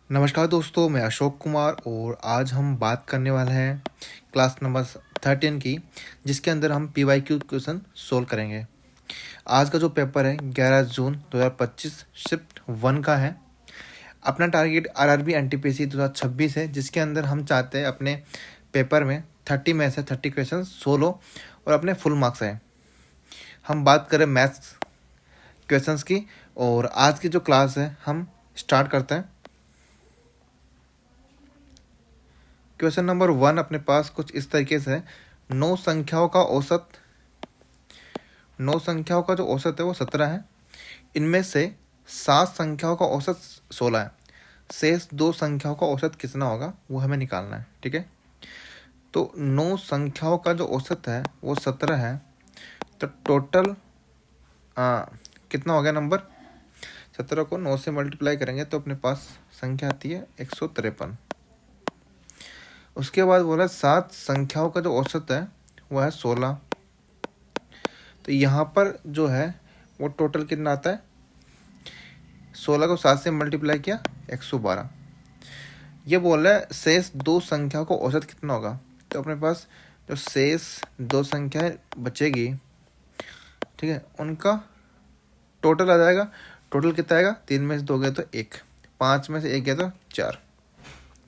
नमस्कार दोस्तों, मैं अशोक कुमार और आज हम बात करने वाले हैं क्लास नंबर 13 की, जिसके अंदर हम PYQ क्वेश्चन सोल्व करेंगे। आज का जो पेपर है 11 जून 2025 शिफ्ट 1 का है। अपना टारगेट RRB NTPC 2026 है, जिसके अंदर हम चाहते हैं अपने पेपर में 30 में से 30 क्वेश्चन सोल्व हो और अपने फुल मार्क्स आए। हम बात करें मैथ्स क्वेश्चंस की, और आज की जो क्लास है हम स्टार्ट करते हैं। क्वेश्चन नंबर 1 अपने पास कुछ इस तरीके से है। 9 संख्याओं का जो औसत है वो 17 है। इनमें से 7 संख्याओं का औसत 16 है। शेष 2 संख्याओं का औसत कितना होगा वो हमें निकालना है। ठीक है, तो 9 संख्याओं का जो औसत है वो 17 है, तो टोटल कितना हो गया नंबर। 17 को 9 से मल्टीप्लाई करेंगे तो अपने पास संख्या आती है 153। उसके बाद बोला 7 संख्याओं का जो औसत है वो है 16। तो यहाँ पर जो है वो टोटल कितना आता है, 16 को 7 से मल्टीप्लाई किया 112। ये बोल रहा है शेष 2 संख्याओं का औसत कितना होगा। तो अपने पास जो शेष 2 संख्याएं बचेगी, ठीक है, उनका टोटल आ जाएगा। टोटल कितना आएगा, 3 में से 2 गए तो 1, 5 में से 1 गया तो 4,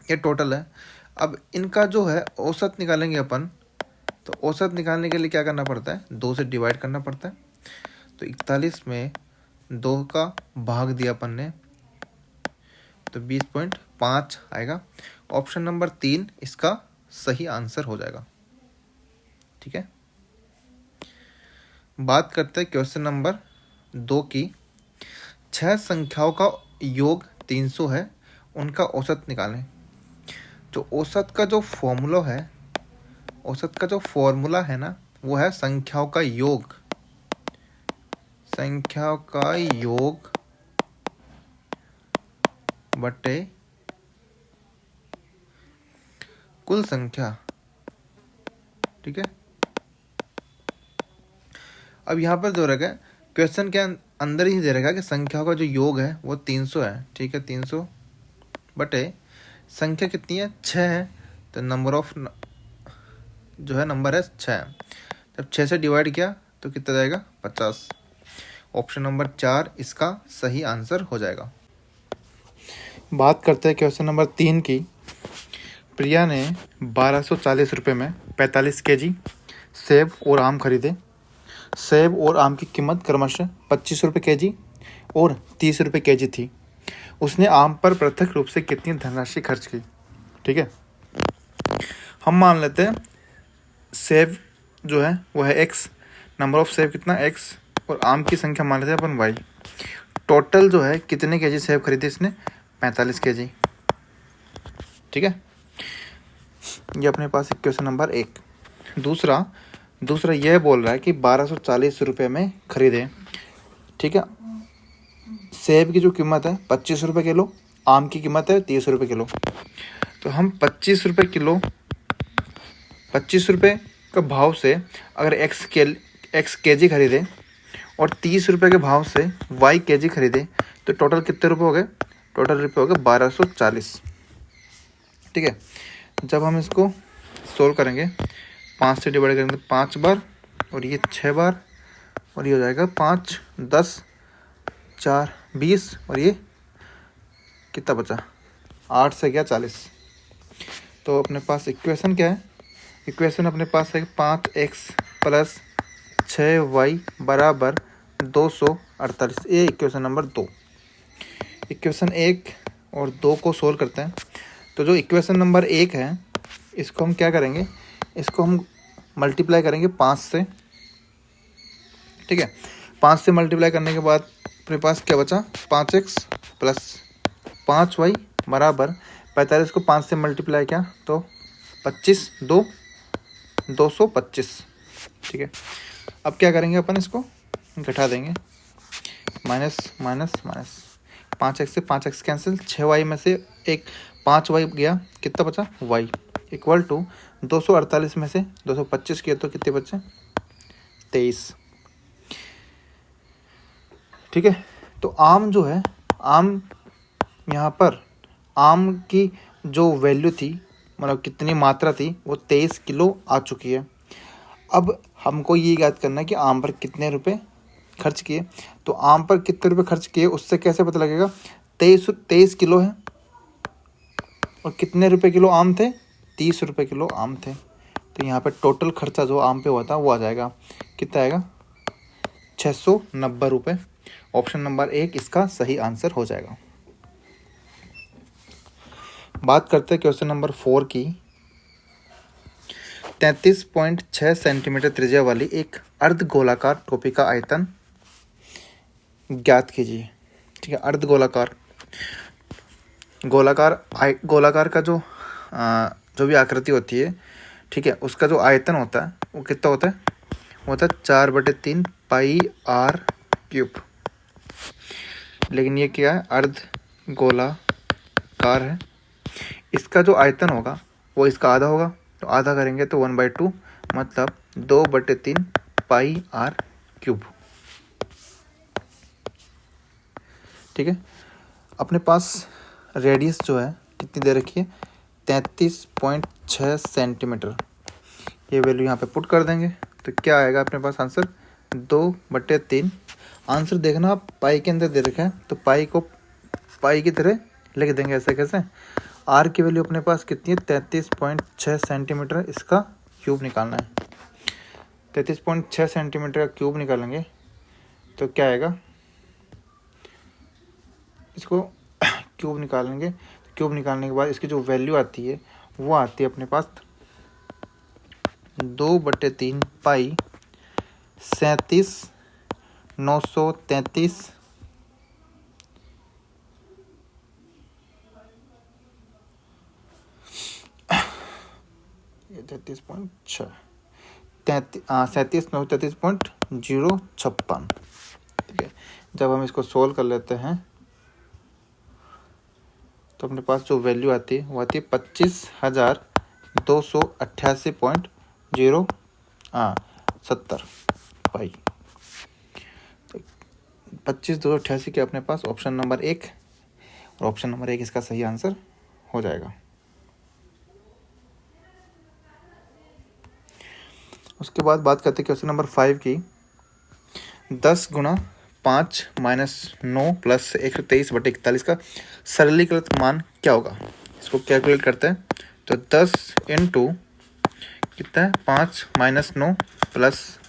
ये टोटल है। अब इनका जो है औसत निकालेंगे अपन, तो औसत निकालने के लिए क्या करना पड़ता है, 2 से डिवाइड करना पड़ता है। तो 41 में 2 का भाग दिया अपन ने तो 20.5 आएगा। ऑप्शन नंबर 3 इसका सही आंसर हो जाएगा। ठीक है, बात करते हैं क्वेश्चन नंबर 2 की। 6 संख्याओं का योग 300 है, उनका औसत निकालें। जो औसत का जो फॉर्मूला है ना, वो है संख्याओं का योग बटे कुल संख्या। ठीक है, अब यहाँ पर दे रखा है, क्वेश्चन के अंदर ही दे रखा है कि संख्याओं का जो योग है वो 300 है। ठीक है, 300 बटे संख्या कितनी है, 6 है। तो नंबर है 6। जब 6 से डिवाइड किया तो कितना जाएगा, 50। ऑप्शन नंबर 4 इसका सही आंसर हो जाएगा। बात करते हैं क्वेश्चन नंबर 3 की। प्रिया ने 1240 रुपये में 45 kg सेब और आम खरीदे। सेब और आम की कीमत क्रमशः 25 रुपये kg और 30 रुपये kg थी। उसने आम पर पृथक रूप से कितनी धनराशि खर्च की। ठीक है, हम मान लेते हैं सेब जो है वो है x, नंबर ऑफ सेब कितना x, और आम की संख्या मान लेते हैं अपन y। टोटल जो है कितने kg सेब खरीदे इसने, 45 kg। ठीक है, ये अपने पास क्वेश्चन नंबर 1। दूसरा यह बोल रहा है कि 1240 रुपये में खरीदे। ठीक है, सेब की जो कीमत है 25 रुपये किलो, आम की कीमत है 30 रुपये किलो। तो हम 25 रुपये का भाव से अगर x kg खरीदे और 30 रुपये के भाव से y kg खरीदे तो टोटल कितने रुपये हो गए, टोटल रुपये हो गए 1240। ठीक है, जब हम इसको सोल्व करेंगे 5 से डिवाइड करेंगे 5 बार और ये 6 बार, और ये हो जाएगा 5 10 4 20, और ये कितना बचा, 8 से गया 40। तो अपने पास इक्वेशन क्या है, इक्वेशन अपने पास है 5x प्लस 6y बराबर 248। ये इक्वेशन नंबर 2। इक्वेशन 1 और 2 को सोल्व करते हैं। तो जो इक्वेशन नंबर 1 है इसको हम क्या करेंगे, इसको हम मल्टीप्लाई करेंगे 5 से। ठीक है, 5 से मल्टीप्लाई करने के बाद अपने पास क्या बचा, 5x प्लस 5y बराबर 45 को 5 से मल्टीप्लाई किया तो 25 225। ठीक है, अब क्या करेंगे अपन, इसको घटा देंगे, माइनस माइनस माइनस, 5x से 5x कैंसिल, 6y में से एक 5y गया, कितना बचा y इक्वल टू 248 में से 225 किया तो कितने बचे, 23। ठीक है, तो आम जो है, आम यहाँ पर आम की जो वैल्यू थी, मतलब कितनी मात्रा थी, वो 23 किलो आ चुकी है। अब हमको ये याद करना है कि आम पर कितने रुपए खर्च किए। तो आम पर कितने रुपए खर्च किए उससे कैसे पता लगेगा? 23 किलो है और कितने रुपए किलो आम थे? 30 रुपए किलो आम थे। तो यहाँ पे टोटल खर्चा जो आम पे हुआ था वो आ जाएगा, कितना आएगा? 690 रुपये। ऑप्शन नंबर 1 इसका सही आंसर हो जाएगा। बात करते हैं क्वेश्चन नंबर 4 की। 33.6 सेंटीमीटर त्रिज्या वाली एक अर्धगोलाकार टोपी का आयतन ज्ञात कीजिए। ठीक है, अर्धगोलाकार, गोलाकार का जो भी आकृति होती है, ठीक है, उसका जो आयतन होता है वो कितना होता है? वो होता है 4/3 पाई आर क्यूब। लेकिन ये क्या है? अर्ध गोलाकार है। इसका जो आयतन होगा वो इसका आधा होगा, तो आधा करेंगे तो 1/2, मतलब 2/3 पाई आर क्यूब। ठीक है, अपने पास रेडियस जो है कितनी दे रखी है? 33.6 सेंटीमीटर। ये वैल्यू यहाँ पे पुट कर देंगे तो क्या आएगा अपने पास आंसर? 2/3। आंसर देखना, आप पाई के अंदर दे रखा है तो पाई को पाई की तरह लिख देंगे। ऐसे कैसे? आर की वैल्यू अपने पास कितनी है? 33.6 सेंटीमीटर। इसका क्यूब निकालना है। 33.6 सेंटीमीटर का क्यूब निकालेंगे तो क्या आएगा? इसको क्यूब निकालेंगे, क्यूब निकालने के बाद इसकी जो वैल्यू आती है वो आती है अपने पास 2/3 पाई 37,933 33.6 37,933.056। ठीक है, जब हम इसको सोल्व कर लेते हैं तो अपने पास जो वैल्यू आती है वो आती है 25,288.070 पाई। 25,288 के अपने पास ऑप्शन नंबर 1, और ऑप्शन नंबर 1 इसका सही आंसर हो जाएगा। उसके बाद बात करते हैं क्वेश्चन नंबर 5 की। 10 गुणा 5 माइनस 9 प्लस 123/41 का सरलीकृत मान क्या होगा? इसको कैलकुलेट करते हैं तो 10 इंटू कितना है? 5 माइनस 9 प्लस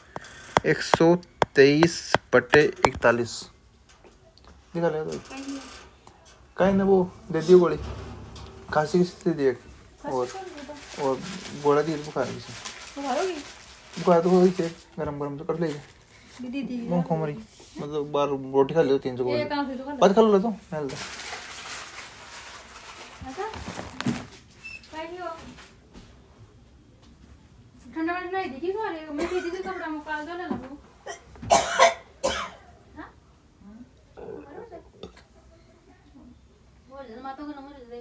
123/41 निकाल लिया। तो कहीं ना वो दे दियो गोली, खांसी की दिए और गोला दिए बुखार किसी बुखार तो हो गई थे, गरम गरम तो कर लेगा मुँह खोमरी, मतलब बार रोटी खा लो 300 बात खा लो तो हेल्थ ठंडा वाला नहीं देखी सारे मैं दीदी के कपड़ा मुकाल दो ना वो हां बोल दे मातो को नंबर दे।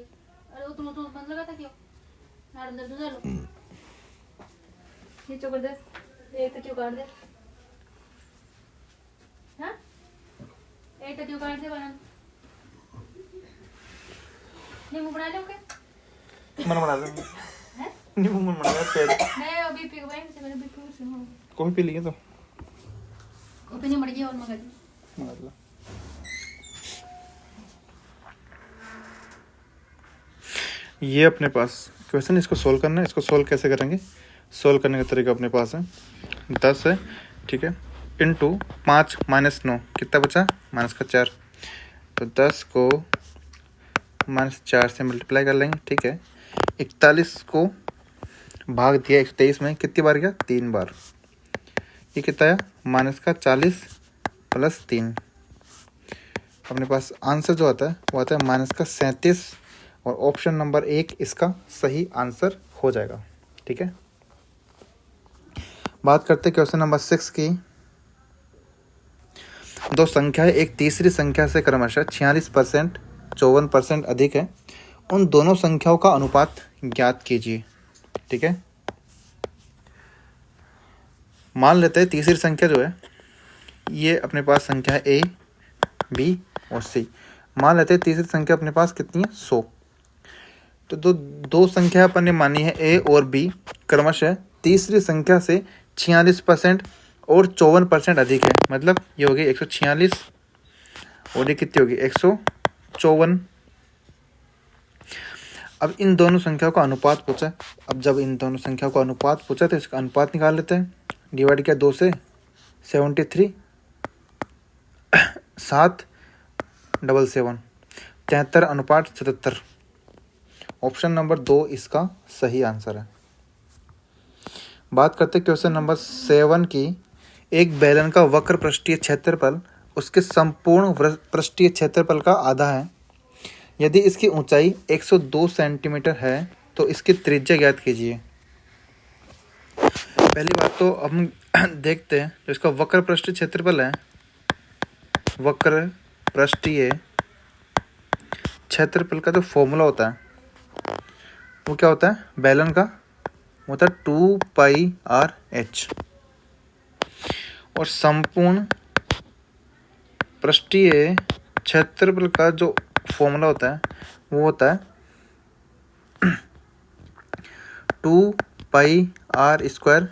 अरे वो तुम तो बंद लगा था क्यों? नाड़ अंदर दूध लो ये चोकर दे, एक तो क्यों काट दे? हाँ एक तो क्यों काट दे? बना नींबू बना लो क्या? मन बना दे हैं? नींबू मन बना दे पेट मैं अभी पी के से मैंने भी से हो कॉफी पी लिए तो कॉफी नहीं मर गई और मंगा दी। मतलब ये अपने पास क्वेश्चन, इसको सोल्व करना है। इसको सोल्व कैसे करेंगे? सोल्व करने का तरीका अपने पास है 10 है, ठीक है, इंटू 5 माइनस 9 कितना बचा? माइनस का 4, तो 10 को -4 से मल्टीप्लाई कर लेंगे। ठीक है, 41 को भाग दिया 123 में, कितनी बार गया? 3 बार। ये कितना आया? माइनस का 40 प्लस 3। अपने पास आंसर जो आता है वो आता है माइनस का 37, और ऑप्शन नंबर 1 इसका सही आंसर हो जाएगा। ठीक है, बात करते हैं क्वेश्चन नंबर 6 की। दो संख्याएं एक तीसरी संख्या से क्रमशः 46%, 54% अधिक है। उन दोनों संख्याओं का अनुपात ज्ञात कीजिए। ठीक है, मान लेते हैं तीसरी संख्या जो है ये अपने पास संख्या है A, B और C। मान लेते हैं तीसरी संख्या अपने पास कितनी है? 100। तो दो संख्या अपन ने मानी है ए और बी क्रमशः तीसरी संख्या से 46% और 54% अधिक है। मतलब ये होगी 146 और ये कितनी होगी 154। अब इन दोनों संख्याओं का अनुपात पूछा। अब जब इन दोनों संख्याओं का अनुपात पूछा तो इसका अनुपात निकाल लेते हैं। डिवाइड किया 2 से 73 7 77 73 अनुपात 77। ऑप्शन नंबर 2 इसका सही आंसर है। बात करते क्वेश्चन नंबर 7 की। एक बेलन का वक्र पृष्ठीय क्षेत्रफल उसके संपूर्ण पृष्ठीय क्षेत्रफल का आधा है। यदि इसकी ऊंचाई 102 सेंटीमीटर है तो इसकी त्रिज्या ज्ञात कीजिए। पहली बात तो हम देखते हैं जो इसका वक्र पृष्ठीय क्षेत्रफल है, वक्र पृष्ठीय क्षेत्रफल का जो फॉर्मूला होता है वो क्या होता है, बेलन का होता है 2πr/h और संपूर्ण पृष्ठीय क्षेत्रफल का जो फॉर्मूला होता है वो होता है 2πr²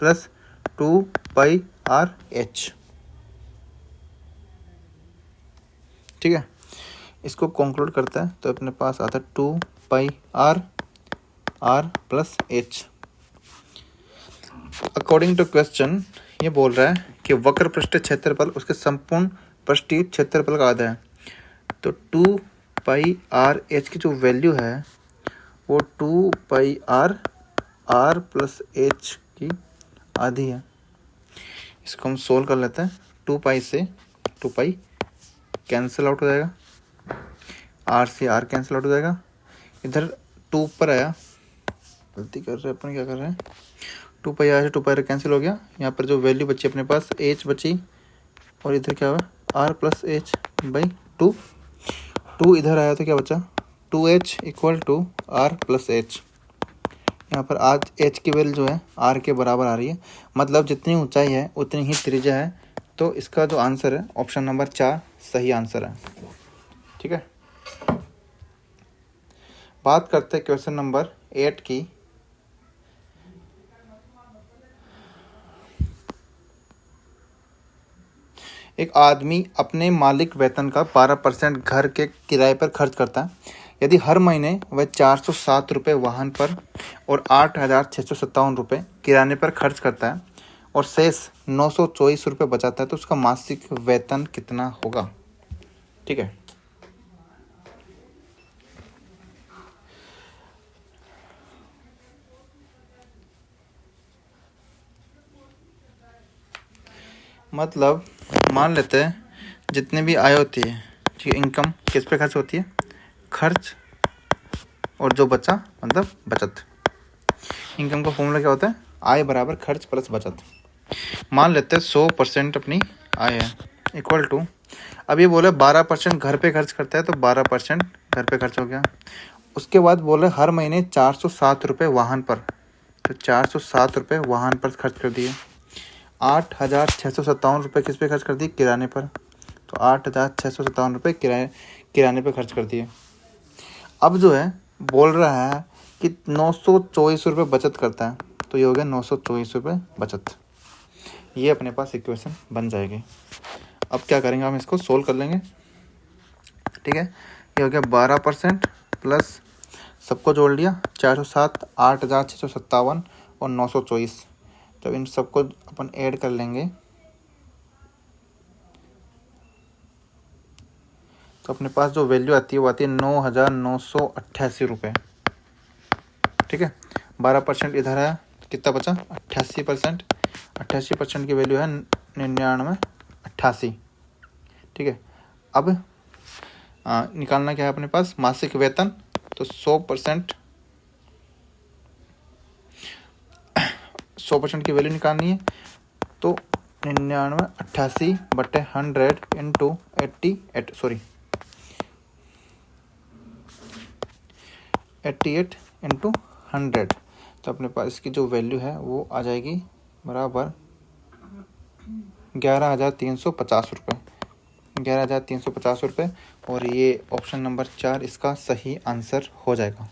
+ 2πr/h। ठीक है, इसको कंक्लूड करता है तो अपने पास आता है 2πr + h। According to question ये बोल रहा है कि वक्र पृष्ठीय क्षेत्रफल उसके संपूर्ण पृष्ठीय क्षेत्रफल का आधा है। तो 2πr/h की जो वैल्यू है वो 2πr + h की आधी है। इसको हम सोल्व कर लेते हैं। 2π से 2π कैंसिल आउट हो जाएगा, r से r कैंसिल आउट हो जाएगा। इधर 2 ऊपर आया, गलती कर रहे हैं अपन, क्या कर रहे हैं, 2πr से 2πr कैंसिल हो गया। यहाँ पर जो वैल्यू बची अपने पास h बची और इधर क्या हुआ r + h/2। 2 इधर आया तो क्या बचा 2h = r + h। यहाँ पर आज h की वैल्यू जो है r के बराबर आ रही है। मतलब जितनी ऊंचाई है उतनी ही त्रिज्या है। तो इसका जो आंसर है ऑप्शन नंबर 4 सही आंसर है। ठीक है, बात करते हैं क्वेश्चन नंबर 8 की। एक आदमी अपने मालिक वेतन का 12% घर के किराए पर खर्च करता है। यदि हर महीने वह 407 रुपये वाहन पर और 8,657 रुपये किराने पर खर्च करता है और शेष 924 रुपये बचाता है तो उसका मासिक वेतन कितना होगा। ठीक है, मतलब मान लेते हैं जितनी भी आय होती है, ठीक है, इनकम किस पे खर्च होती है, खर्च, और जो बचा मतलब बचत। इनकम का फॉर्मूला क्या होता है, आय बराबर खर्च प्लस बचत। मान लेते हैं 100% अपनी आय है इक्वल टू, अब ये बोले 12% घर पे खर्च करता है तो 12% घर पे खर्च हो गया। उसके बाद बोले हर महीने 407 रुपये वाहन पर, तो 407 रुपये वाहन पर खर्च कर दिए। 8,657 रुपये किस पे खर्च कर दिए, किराने पर, तो 8,657 रुपये किराने पे खर्च कर दिए। अब जो है बोल रहा है कि 924 रुपये बचत करता है, तो ये हो गया 924 रुपये बचत। ये अपने पास इक्वेशन बन जाएगी। अब क्या करेंगे, हम इसको सोल्व कर लेंगे। ठीक है, ये हो गया 12% प्लस सबको जोड़ लिया 407, 8,657 और 924। जब इन सबको अपन ऐड कर लेंगे तो अपने पास जो वैल्यू आती है वो आती है 9,988 रुपये। ठीक है, 12% इधर आया तो कितना बचा 88%। 88% की वैल्यू है 9988। ठीक है, अब निकालना क्या है अपने पास, मासिक वेतन। तो 100% की वैल्यू निकालनी है, तो 9988/100 इंटू 88 इंटू 100। तो अपने पास इसकी जो वैल्यू है वो आ जाएगी बराबर 11,350 रुपये। 11,350 रुपये और ये ऑप्शन नंबर 4 इसका सही आंसर हो जाएगा।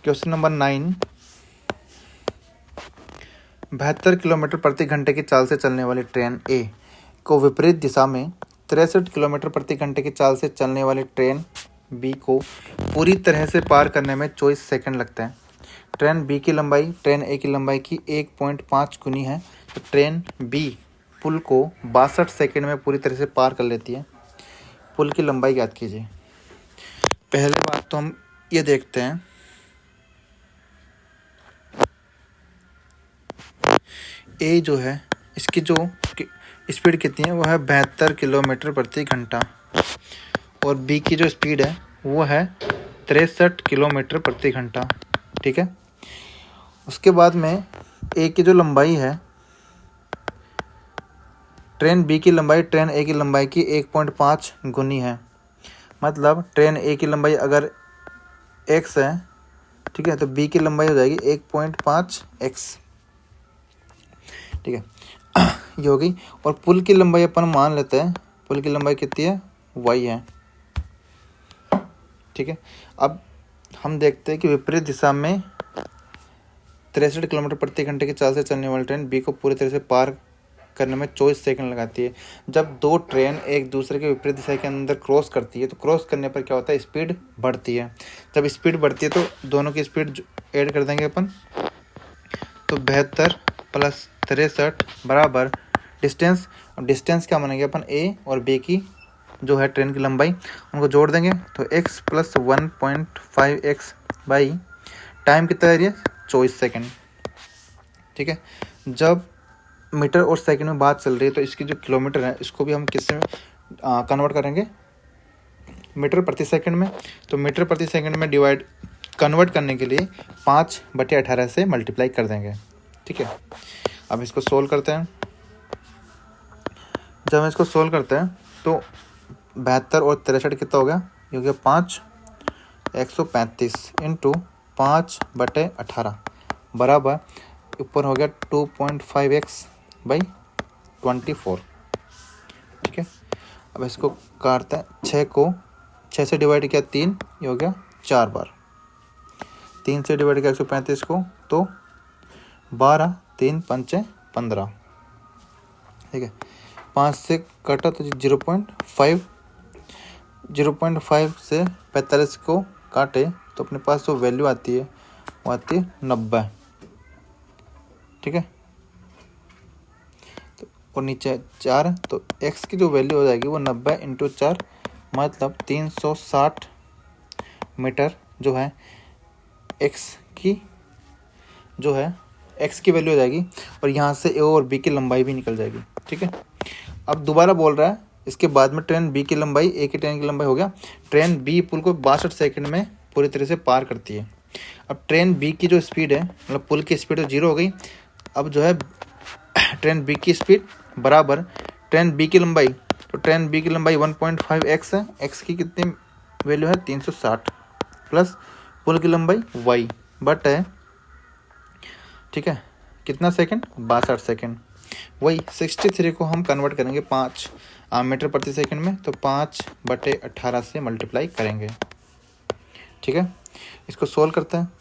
क्वेश्चन नंबर 9, 72 किलोमीटर प्रति घंटे की चाल से चलने वाली ट्रेन ए को विपरीत दिशा में 63 किलोमीटर प्रति घंटे की चाल से चलने वाली ट्रेन बी को पूरी तरह से पार करने में 24 सेकंड लगते हैं। ट्रेन बी की लंबाई ट्रेन ए की लंबाई की 1.5 गुनी है, तो ट्रेन बी पुल को 62 सेकंड में पूरी तरह से पार कर लेती है। पुल की लंबाई याद कीजिए। पहले बात तो हम ये देखते हैं, ए जो है इसकी जो स्पीड कितनी है, वो है 72 किलोमीटर प्रति घंटा, और बी की जो स्पीड है वो है 63 किलोमीटर प्रति घंटा। ठीक है, उसके बाद में ए की जो लंबाई है, ट्रेन बी की लंबाई ट्रेन ए की लंबाई की 1.5 गुनी है। मतलब ट्रेन ए की लंबाई अगर x है, ठीक है, तो बी की लंबाई हो जाएगी 1.5 x। ठीक है, ये होगी। और पुल की लंबाई अपन मान लेते हैं, पुल की लंबाई कितनी है, y है। ठीक है, अब हम देखते हैं कि विपरीत दिशा में 63 किलोमीटर प्रति घंटे की चाल से चलने वाली ट्रेन बी को पूरी तरह से पार करने में 24 सेकंड लगाती है। जब दो ट्रेन एक दूसरे के विपरीत दिशा के अंदर क्रॉस करती है, तो क्रॉस करने पर क्या होता है, स्पीड बढ़ती है। जब स्पीड बढ़ती है तो दोनों की स्पीड ऐड कर देंगे अपन, तो 72 प्लस 63 बराबर डिस्टेंस। अब डिस्टेंस क्या मानेंगे अपन, ए और बी की जो है ट्रेन की लंबाई, उनको जोड़ देंगे तो x plus 1.5x by time कितना है, 24 सेकेंड। ठीक है, जब मीटर और सेकंड में बात चल रही है तो इसकी जो किलोमीटर है इसको भी हम किससे कन्वर्ट करेंगे, मीटर प्रति सेकंड में। तो मीटर प्रति सेकंड में कन्वर्ट करने के लिए 5/18 से मल्टीप्लाई कर देंगे। ठीक है, अब इसको सोल्व करते हैं। जब हम इसको सोल्व करते हैं तो 72 और 63 कितना हो गया, ये हो गया 5, 135 इंटू 5/18 बराबर ऊपर हो गया 2.5x बाई 24। ठीक है, अब इसको काटते हैं, 6 से डिवाइड किया 3, ये हो गया 4 बार। 3 से डिवाइड किया 135 को, तो 12, 3 पंचे 15। ठीक है, 5 से कटा तो 0.5 से 45 को काटे तो अपने पास जो वैल्यू आती है वो आती है 90। ठीक है, तो और नीचे 4, तो x की जो वैल्यू हो जाएगी वो 90 इंटू 4 मतलब 360 मीटर जो है x की वैल्यू हो जाएगी। और यहाँ से ए और बी की लंबाई भी निकल जाएगी। ठीक है, अब दोबारा बोल रहा है इसके बाद में ट्रेन बी की लंबाई ए की ट्रेन की लंबाई हो गया। ट्रेन बी पुल को 62 सेकंड में पूरी तरह से पार करती है। अब ट्रेन बी की जो स्पीड है, मतलब पुल की स्पीड तो 0 हो गई। अब जो है ट्रेन बी की स्पीड बराबर ट्रेन बी की लंबाई, तो ट्रेन बी की लंबाई 1.5x है, x की कितनी वैल्यू है 360 प्लस पुल की लंबाई y बट है, ठीक है, कितना सेकंड, 62 सेकंड। वही 63 को हम कन्वर्ट करेंगे 5 मीटर प्रति सेकंड में, तो 5/18 से मल्टीप्लाई करेंगे। ठीक है, इसको सोल्व करते हैं।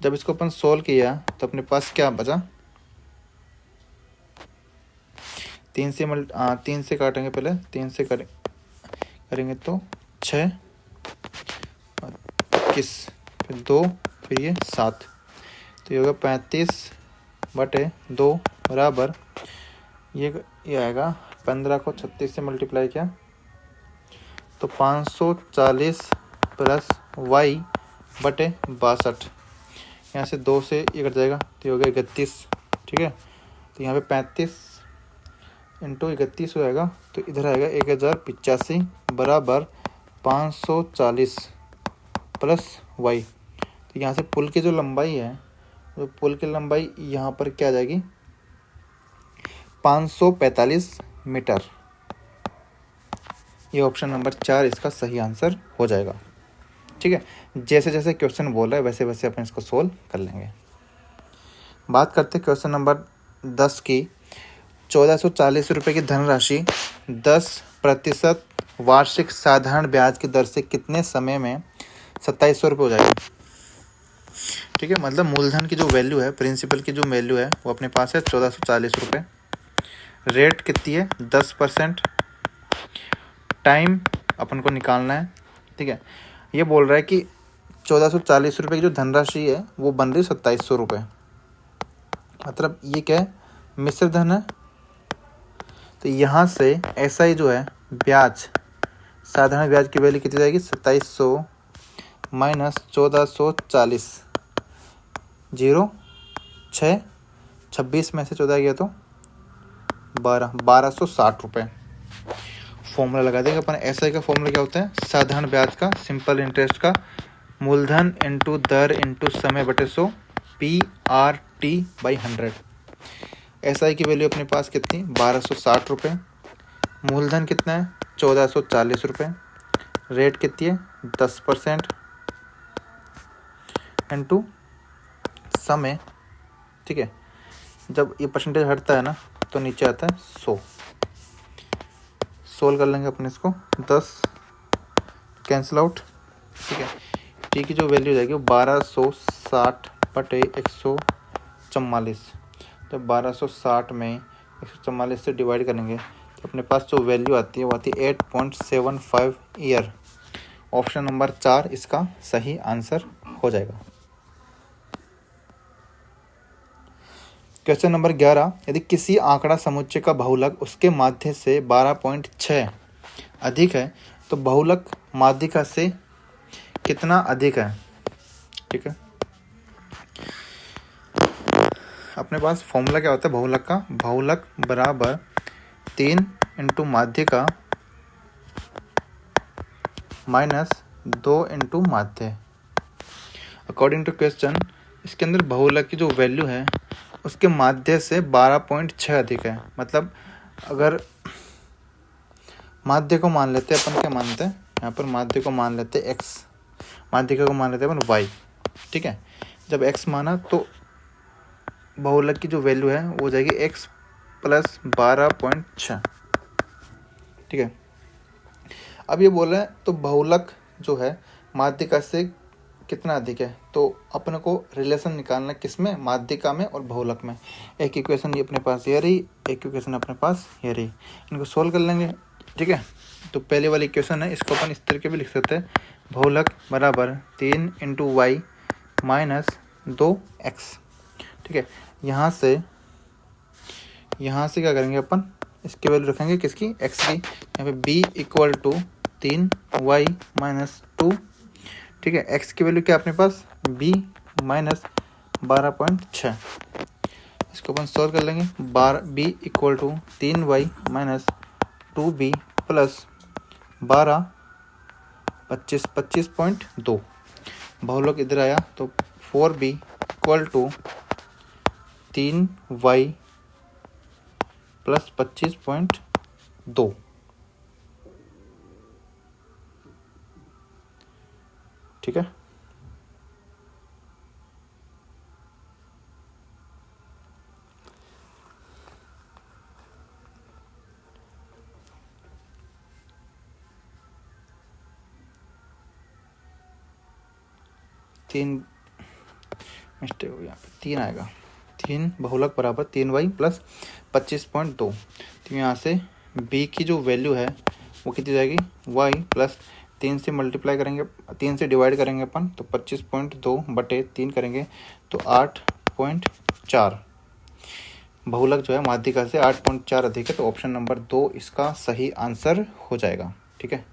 जब इसको अपन सोल्व किया तो अपने पास क्या बचा, 3 से काटेंगे, पहले 3 से करेंगे तो 6, 21, फिर 2, फिर ये 7, तो ये होगा 35/2 बराबर ये आएगा 15 को 36 से मल्टीप्लाई किया तो 540 प्लस y/62। यहाँ से 2 से ये कट जाएगा तो ये हो गया 31। ठीक है, तो यहाँ पे 35 इंटू 31 हो जाएगा, तो इधर आएगा 1085 बराबर 540 प्लस y। तो यहाँ से पुल की जो लंबाई है, तो पुल की लंबाई यहाँ पर क्या आ जाएगी, 545 मीटर। ये ऑप्शन नंबर 4 इसका सही आंसर हो जाएगा। ठीक है, जैसे जैसे क्वेश्चन बोल रहा है वैसे वैसे अपन इसको सोल्व कर लेंगे। बात करते हैं क्वेश्चन नंबर 10 की 1440 रुपये की धनराशि 10% वार्षिक साधारण ब्याज की दर से कितने समय में 2700 रुपये हो जाएगी। ठीक है, मतलब मूलधन की जो वैल्यू है, प्रिंसिपल की जो वैल्यू है वो अपने पास है 1440 रुपये। रेट कितनी है 10%। टाइम अपन को निकालना है। ठीक है, ये बोल रहा है कि 1440 रुपये की जो धनराशि है वो बन रही 2700 रुपये। मतलब ये क्या है, मिश्र धन है। तो यहाँ से SI जो है ब्याज, साधारण ब्याज की वैल्यू कितनी जाएगी 2700 माइनस 1440, 26 में से 14 गया तो 1260 रुपये। फॉर्मूला लगा देंगे अपन। SI का फॉर्मूला क्या होता है, साधारण ब्याज का, सिंपल इंटरेस्ट का, मूलधन इंटू दर इंटू समय बटे 100, PRT/100। SI की वैल्यू अपने पास कितनी 1260 रुपये, मूलधन कितना है 1440 रुपये, रेट कितनी है 10% इंटू समय। ठीक है, जब ये परसेंटेज हटता है ना तो नीचे आता है 100। सोल्व कर लेंगे अपने इसको, 10 कैंसिल आउट। ठीक है, टी की जो वैल्यू जाएगी वो 1260 बटे 144। जब 1260 में 144 से डिवाइड करेंगे तो अपने पास जो वैल्यू आती है वो आती है 8.75 ईयर। ऑप्शन नंबर 4 इसका सही आंसर हो जाएगा। क्वेश्चन नंबर 11, यदि किसी आंकड़ा समुच्चय का बहुलक उसके माध्य से 12.6 अधिक है तो बहुलक माध्यिका से कितना अधिक है। ठीक है, अपने पास फॉर्मूला क्या होता है बहुलक का, बहुलक बराबर 3 इंटू माध्यिका माइनस 2 इंटू माध्य। अकॉर्डिंग टू क्वेश्चन इसके अंदर बहुलक की जो वैल्यू है उसके माध्य से 12.6 अधिक है। मतलब अगर माध्य को मान लेते हैं अपन, क्या मानते हैं यहाँ पर, माध्य को मान लेते हैं x, माध्यिका को मान लेते हैं अपन y। ठीक है, जब x माना तो बहुलक की जो वैल्यू है वो जाएगी x प्लस 12.6। ठीक है, अब ये बोल रहे हैं तो बहुलक जो है माध्यिका से कितना अधिक है, तो अपने को रिलेशन निकालना है किसमें, माध्यिका में और बहुलक में। एक इक्वेशन ये अपने पास ये रही, एक इक्वेशन अपने पास ये रही, इनको सोल्व कर लेंगे। ठीक है, तो पहले वाली इक्वेशन है इसको अपन इस तरीके भी लिख सकते हैं, बहुलक बराबर 3 इंटू वाई माइनस 2x। ठीक है, यहाँ से क्या करेंगे अपन, इसकी वैल्यू रखेंगे किसकी, x की। यहाँ पे b equal to 3y minus 2। ठीक है, x की वैल्यू क्या अपने पास b माइनस 12.6। इसको अपन सॉल्व कर लेंगे, b equal to 3y minus 2b plus 12 25.2। बहुलक इधर आया तो 4b equal to 3y plus 25.2। ठीक है, तीन मिस्टेक हो, यहाँ पे 3 आएगा, 3 बहुलक बराबर 3y प्लस 25.2। तो यहाँ से b की जो वैल्यू है वो कितनी जाएगी, y प्लस 3 से मल्टीप्लाई करेंगे, 3 से डिवाइड करेंगे अपन तो 25.2 बटे 3 करेंगे तो 8.4। बहुलक जो है माध्यिका से 8.4 अधिक है, तो ऑप्शन नंबर 2 इसका सही आंसर हो जाएगा। ठीक है,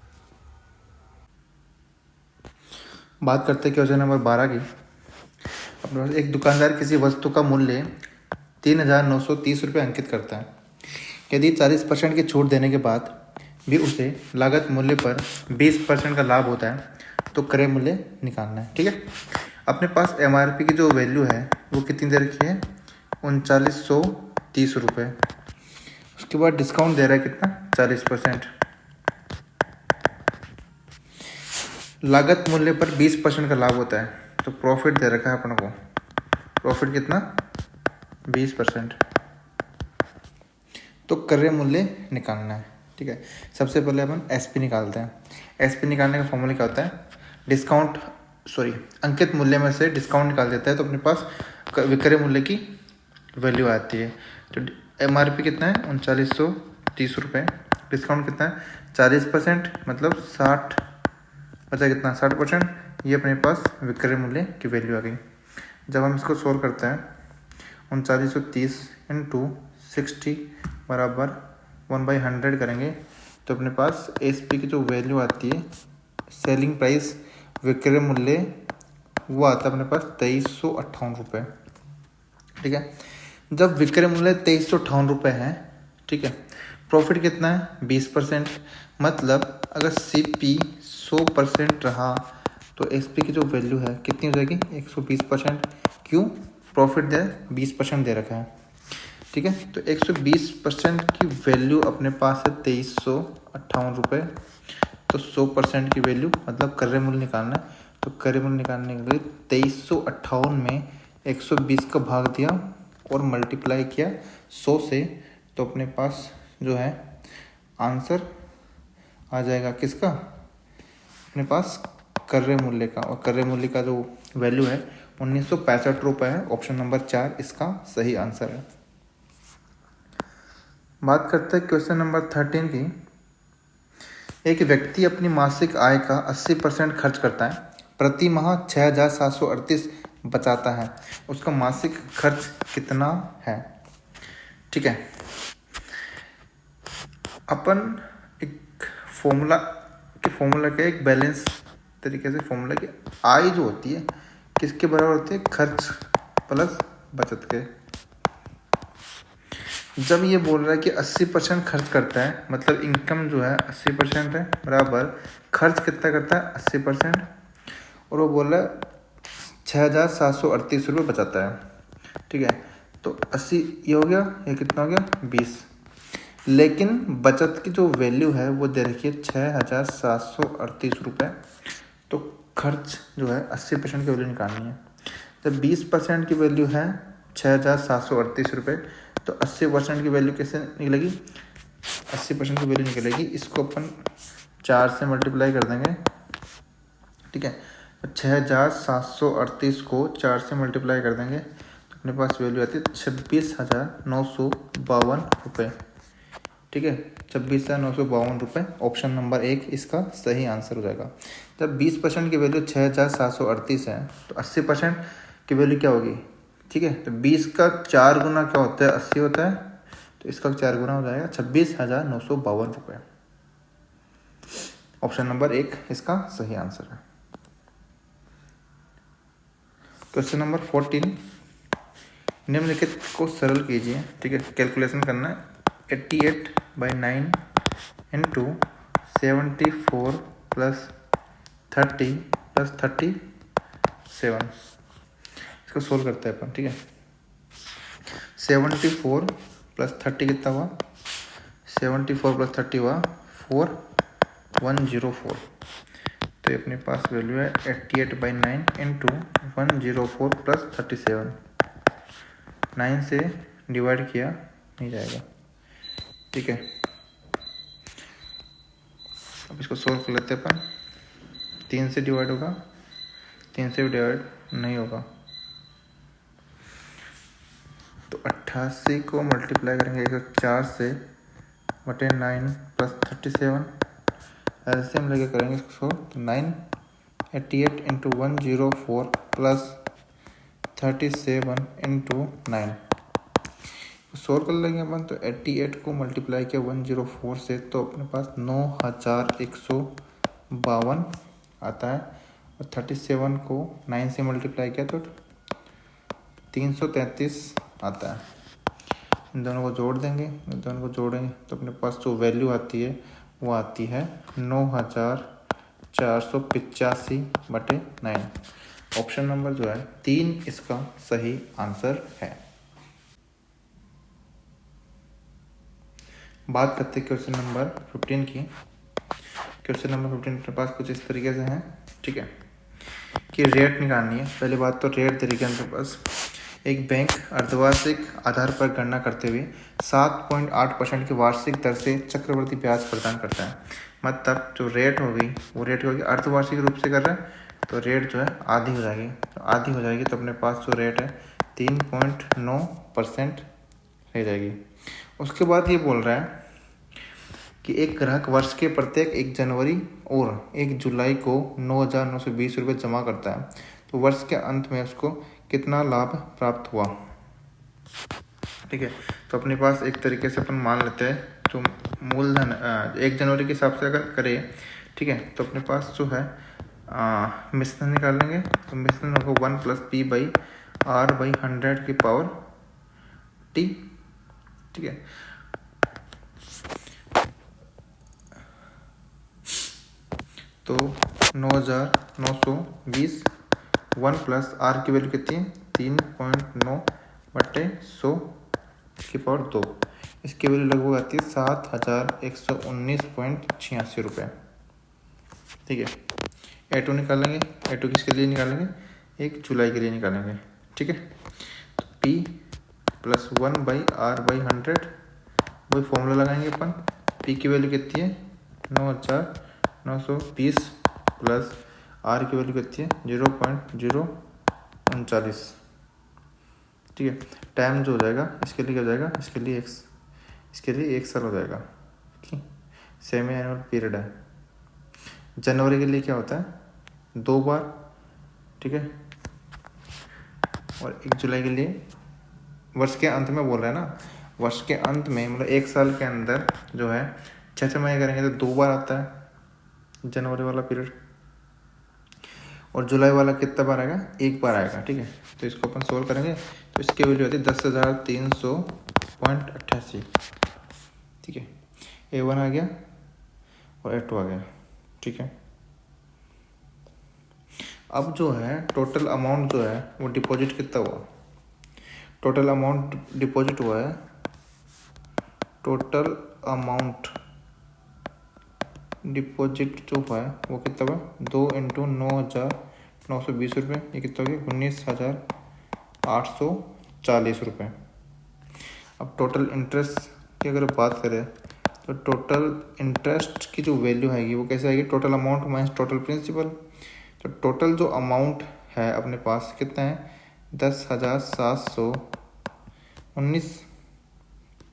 बात करते हैं क्वेश्चन नंबर 12 की। अपने पास एक दुकानदार किसी वस्तु का मूल्य 3,930 रुपये अंकित करता है। यदि 40% की छूट देने के बाद भी उसे लागत मूल्य पर 20% का लाभ होता है तो क्रय मूल्य निकालना है। ठीक है, अपने पास MRP की जो वैल्यू है वो कितनी दे रखी है, 3930 रुपये। उसके बाद डिस्काउंट दे रहा है कितना, 40%। लागत मूल्य पर 20% का लाभ होता है तो प्रॉफिट दे रखा है अपन को, प्रॉफिट कितना 20%। तो क्रय मूल्य निकालना है। ठीक है, सबसे पहले अपन एसपी निकालते हैं। एसपी निकालने का फॉर्मूला क्या होता है, अंकित मूल्य में से डिस्काउंट निकाल देता है तो अपने पास विक्रय मूल्य की वैल्यू आती है। तो एमआरपी कितना है 3930 रुपये, डिस्काउंट कितना है 40%, मतलब 60 बचा कितना 60%, ये अपने पास विक्रय मूल्य की वैल्यू आ गई। जब हम इसको सोल्व करते हैं 3930 इंटू 60 बराबर 1/100 करेंगे तो अपने पास एसपी की जो वैल्यू आती है, सेलिंग प्राइस विक्रय मूल्य, वो आता है अपने पास 2358 रुपये। ठीक है, जब विक्रय मूल्य 2358 रुपये है, ठीक है, प्रॉफिट कितना है 20%, मतलब अगर सीपी 100% रहा तो एसपी की जो वैल्यू है कितनी हो जाएगी 120%। क्यों, प्रॉफिट दे 20% दे रखा है। ठीक है, तो 120% की वैल्यू अपने पास है 2358 रुपये। तो 100% की वैल्यू मतलब क्रय मूल्य निकालना है, तो क्रय मूल्य निकालने के लिए 2358 में 120 का भाग दिया और मल्टीप्लाई किया 100 से, तो अपने पास जो है आंसर आ जाएगा किसका, अपने पास क्रय मूल्य का। और क्रय मूल्य का जो वैल्यू है 1965 रुपये है। ऑप्शन नंबर 4 इसका सही आंसर है। बात करते हैं क्वेश्चन नंबर 13 की। एक व्यक्ति अपनी मासिक आय का 80% खर्च करता है, प्रति माह 6738 बचाता है, उसका मासिक खर्च कितना है। ठीक है, अपन एक फॉर्मूला के एक बैलेंस तरीके से फॉर्मूला की आय जो होती है किसके बराबर होती है, खर्च प्लस बचत के। जब ये बोल रहा है कि 80% खर्च करता है, मतलब इनकम जो है 80% है बराबर खर्च कितना करता है 80%, और वो बोल रहा है 6738 रुपये बचाता है। ठीक है, तो 80 ये हो गया, ये कितना हो गया 20, लेकिन बचत की जो वैल्यू है वो दे रखी है 6738 रुपये। तो खर्च जो है 80% की वैल्यू निकालनी है। जब 20% की वैल्यू है 6738 रुपये, तो 80% की वैल्यू कैसे निकलेगी, 80% की वैल्यू निकलेगी, इसको अपन 4 से मल्टीप्लाई कर देंगे। ठीक है, तो 6738 को 4 से मल्टीप्लाई कर देंगे तो अपने पास वैल्यू आती है 26,952 रुपये। ठीक है, 26,952 रुपये। ऑप्शन नंबर 1 इसका सही आंसर हो जाएगा। जब 20% की वैल्यू 6738 है तो 80% की वैल्यू क्या होगी। ठीक है, तो 20 का 4 गुना क्या होता है 80 होता है, तो इसका 4 गुना हो जाएगा 26,952 रुपये। ऑप्शन नंबर 1 इसका सही आंसर है। क्वेश्चन नंबर 14, निम्नलिखित को सरल कीजिए। ठीक है, कैलकुलेशन करना है 88/9 इंटू 74 + 30 + 37, इसको सोल्व करते हैं अपन। ठीक है, 74 + 30 कितना हुआ, 74 + 30 हुआ 4104। तो ये अपने पास वैल्यू है 88/9 इंटू 104 + 37। 9 से डिवाइड किया नहीं जाएगा। ठीक है, अब इसको सोल्व कर लेते हैं अपन। 3 से डिवाइड होगा, 3 से भी डिवाइड नहीं होगा, तो 88 को मल्टीप्लाई करेंगे 104 से बटे 9 + 37, एलसीएम लेके करेंगे इसको, तो 988 इंटू 104 + 37 इंटू 9 सोल्व कर लेंगे अपन। तो 88 को मल्टीप्लाई किया 104 से, तो अपने पास 9152 आता है, और 37 को 9 से मल्टीप्लाई किया तो 333 आता है। इन दोनों को जोड़ देंगे, इन दोनों को जोड़ेंगे तो अपने पास जो वैल्यू आती है वो आती है 9485/9। ऑप्शन नंबर जो है 3 इसका सही आंसर है। बात करते हैं क्वेश्चन नंबर 15 की। क्वेश्चन नंबर 15 अपने पास कुछ इस तरीके से है। ठीक है, कि रेट निकालनी है। पहली बात तो रेट तरीके के पास एक बैंक अर्धवार्षिक आधार पर गणना करते हुए 7.8% की वार्षिक दर से चक्रवृद्धि ब्याज प्रदान करता है। मतलब जो रेट होगी वो रेट होगी अर्धवार्षिक रूप से कर रहा है तो रेट जो है आधी हो जाएगी। तो आधी हो जाएगी तो अपने पास जो रेट है 3.9% रह जाएगी। उसके बाद ये बोल रहा है कि एक ग्राहक वर्ष के प्रत्येक 1 जनवरी और 1 जुलाई को 9,920 रुपये जमा करता है तो वर्ष के अंत में उसको कितना लाभ प्राप्त हुआ। ठीक है, तो अपने पास एक तरीके से अपन मान लेते हैं तो मूलधन 1 जनवरी के हिसाब से अगर करें, ठीक है, तो अपने पास जो है मिश्रण निकालेंगे तो मिश्रण होगा 1 + p/r/100 की पावर t। ठीक है, तो 9,920 1 + r की वैल्यू कितनी है 3.9/100 की पावर 2। इसकी वैल्यू लगभग आती है 7,119.86 रुपये। ठीक है, A2 निकालेंगे। A2 किसके लिए निकालेंगे 1 जुलाई के लिए निकालेंगे। ठीक है, तो P + 1/r/100 वही फॉर्मूला लगाएंगे अपन। P की वैल्यू कितनी है 9,920 प्लस R की वैल्यू कितनी है 0.039। ठीक है, टाइम जो हो जाएगा इसके लिए क्या हो जाएगा, इसके लिए 1 साल हो जाएगा। ठीक, सेमी एनुअल पीरियड है। जनवरी के लिए क्या होता है 2 बार। ठीक है, और 1 जुलाई के लिए वर्ष के अंत में बोल रहा है ना, वर्ष के अंत में मतलब 1 साल के अंदर जो है 6 महीने करेंगे तो 2 बार आता है जनवरी वाला पीरियड, और जुलाई वाला कितना बार आएगा 1 बार आएगा। ठीक है, तो इसको अपन सोल्व करेंगे तो इसकी वैल्यू आती है 10,300.88। ठीक है, A1 आ गया और A2 आ गया। ठीक है, अब जो है टोटल अमाउंट जो है वो डिपॉजिट कितना हुआ, टोटल अमाउंट डिपॉजिट हुआ है, टोटल अमाउंट डिपॉजिट जो हुआ है वो कितना हुआ 2 × 9,920 रुपये, ये कितना हो गया 19,840 रुपये। अब टोटल इंटरेस्ट की अगर बात करें तो टोटल इंटरेस्ट की जो वैल्यू आएगी वो कैसे आएगी, total amount minus total principal. तो टोटल जो अमाउंट है अपने पास कितना है 10,719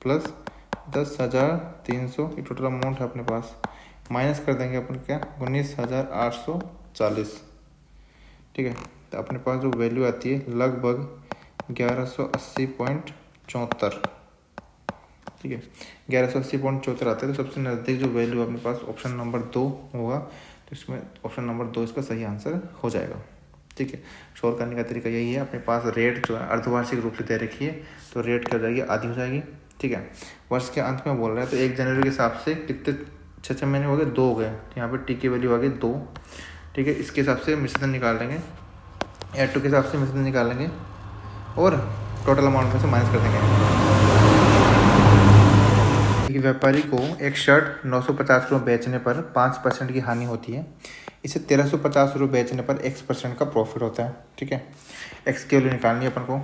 प्लस 10,300, ये टोटल अमाउंट है अपने पास, माइनस कर देंगे अपन क्या 19,840। ठीक है, तो अपने पास जो वैल्यू आती है लगभग 1180.74। ठीक है, 1180.74 आते हैं। तो सबसे नज़दीक जो वैल्यू अपने पास ऑप्शन नंबर 2 होगा, तो इसमें ऑप्शन नंबर 2 इसका सही आंसर हो जाएगा। ठीक है, सोल्व करने का तरीका यही है। अपने पास रेट जो है अर्धवार्षिक रूप से दे रखी है तो रेट क्या हो जाएगी आधी हो जाएगी। ठीक है, वर्ष के अंत में बोल रहा है तो 1 जनवरी के हिसाब से कितने 6 महीने हो गए 2 हो गए, तो यहाँ पे टी की वैल्यू आ गई 2। ठीक है, इसके हिसाब से मिश्रण निकाल लेंगे, A2 के हिसाब से मिश्रण निकालेंगे और टोटल अमाउंट में से माइनस कर देंगे। व्यापारी को एक शर्ट 950 रुपये बेचने पर 5% की हानि होती है, इसे 1350 रुपये बेचने पर X% का प्रॉफिट होता है। ठीक है, X की वैल्यू निकालनी है अपन को।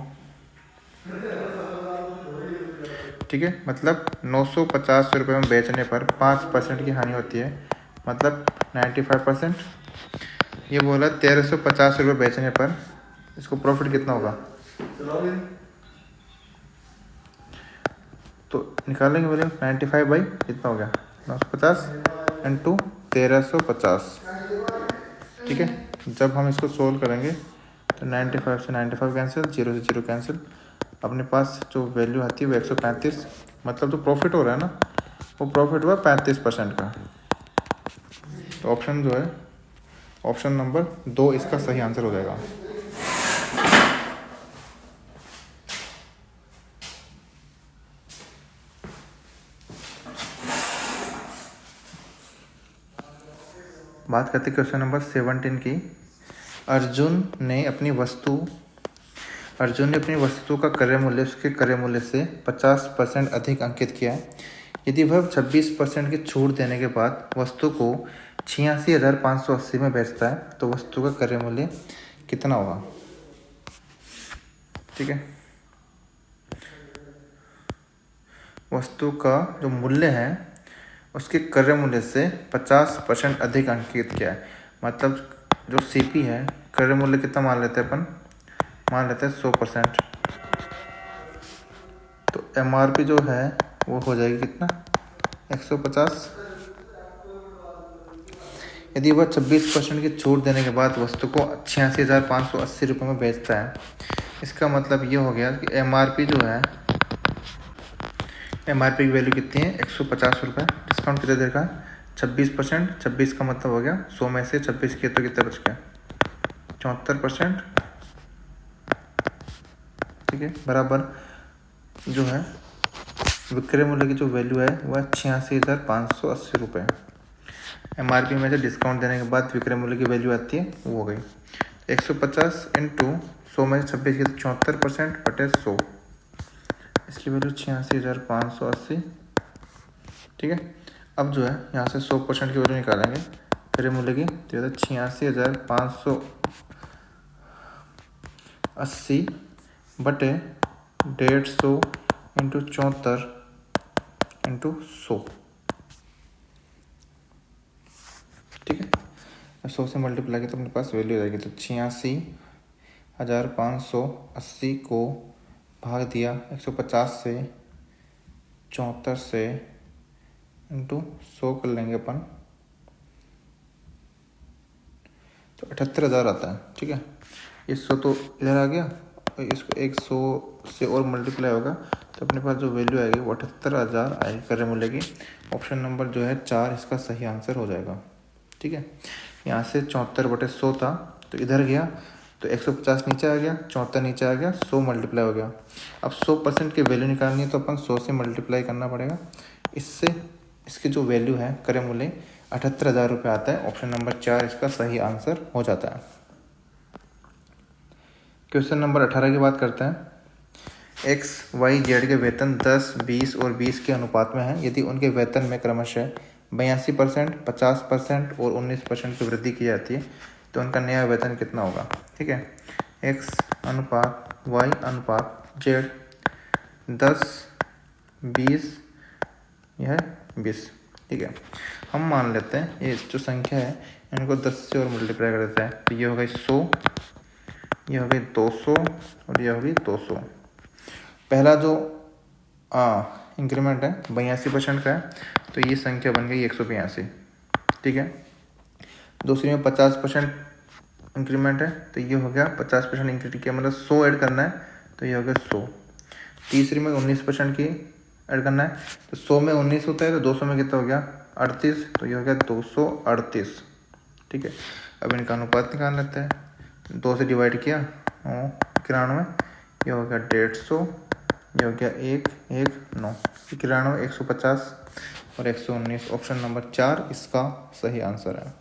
ठीक है, मतलब 950 रुपये में बेचने पर 5% की हानि होती है, मतलब 95%। ये बोला 1350 रुपये बेचने पर इसको प्रॉफिट कितना होगा, तो निकालेंगे वैल्यू 95 बाई कितना हो गया 950 इंटू 1350। ठीक है, जब हम इसको सोल्व करेंगे तो 95 से 95 कैंसिल, 0 से 0 कैंसिल, अपने पास जो वैल्यू आती है वो 135, मतलब जो प्रॉफिट हो रहा है ना वो प्रॉफिट हुआ 35% का। तो ऑप्शन जो है ऑप्शन नंबर 2 इसका सही आंसर हो जाएगा। बात करते क्वेश्चन नंबर 17 की। अर्जुन ने अपनी वस्तु का क्रय मूल्य उसके क्रय मूल्य से 50% अधिक अंकित किया है। यदि वह 26% की छूट देने के बाद वस्तु को 86,580 में बेचता है तो वस्तु का क्रय मूल्य कितना होगा। ठीक है, वस्तु का जो मूल्य है उसके क्रय मूल्य से 50% अधिक अंकित किया है। मतलब जो CP है, क्रय मूल्य कितना मान लेते हैं अपन, मान लेते हैं 100%। तो MRP जो है वो हो जाएगी कितना, 150। यदि वह 26% की छूट देने के बाद वस्तु को 86,580 रुपये में बेचता है, इसका मतलब ये हो गया कि MRP जो है, MRP की वैल्यू कितनी है, 150 रुपये। डिस्काउंट कितना देगा, 26%। 26 का मतलब हो गया 100 में से 26 किए तो कितना बच गया, 74%। ठीक है, बराबर जो है विक्रय मूल्य की जो वैल्यू है वह 86,580 रुपये। MRP में से डिस्काउंट देने के बाद विक्रय मूल्य की वैल्यू आती है, वो हो गई 150 इंटू 100 में से 26 की 74% बटे 100, इसकी वैल्यू 86,580। ठीक है, अब जो है यहाँ से 100% की वैल्यू निकालेंगे विक्रय मूल्य की, तो ये 86,580 बटे 150 इंटू 74 इंटू 100। ठीक है, 100 से मल्टीप्लाई किया तो अपने पास वैल्यू आ जाएगी। तो 86,580 को भाग दिया 150 से, 74 से, इंटू 100 कर लेंगे अपन, तो 78,000 आता है। ठीक है, ये 100 तो इधर आ गया, और इसको 100 से और मल्टीप्लाई होगा तो अपने पास जो वैल्यू आएगी वो 78,000 आएगी क्रय मूल्य की। ऑप्शन नंबर जो है 4 इसका सही आंसर हो जाएगा। ठीक है, यहाँ से 74/100 था तो इधर गया तो 150 नीचे आ गया, 74 नीचे आ गया, 100 मल्टीप्लाई हो गया। अब 100% की वैल्यू निकालनी है तो अपन 100 से मल्टीप्लाई करना पड़ेगा। इससे इसकी जो वैल्यू है क्रय मूल्य 78,000 रुपये आता है। ऑप्शन नंबर 4 इसका सही आंसर हो जाता है। क्वेश्चन नंबर 18 की बात करते हैं। X, Y, Z के वेतन 10, 20 और 20 के अनुपात में हैं। यदि उनके वेतन में क्रमशः 82%, 50% और 19% की वृद्धि की जाती है तो उनका नया वेतन कितना होगा। ठीक है, X अनुपात Y अनुपात Z 10, 20, यह 20। ठीक है, हम मान लेते हैं ये जो संख्या है इनको 10 से और मल्टीप्लाई कर देते हैं तो ये हो गई 100, ये हो गई 200 और ये हो गई 200। पहला जो इंक्रीमेंट है 82% का है तो ये संख्या बन गई 182। ठीक है, दूसरी में 50% इंक्रीमेंट है तो ये हो गया 50% इंक्रीमेंट किया, मतलब 100 ऐड करना है तो ये हो गया 100। तीसरी में 19% की ऐड करना है तो 100 में 19 होता है तो 200 में कितना हो गया 38, तो ये हो गया 238। ठीक है, अब इनका अनुपात निकाल लेते हैं। 2 से डिवाइड किया 91, ये हो गया 150, ये हो गया 1, 1, 9, 91, 150 और 119। ऑप्शन नंबर 4 इसका सही आंसर है।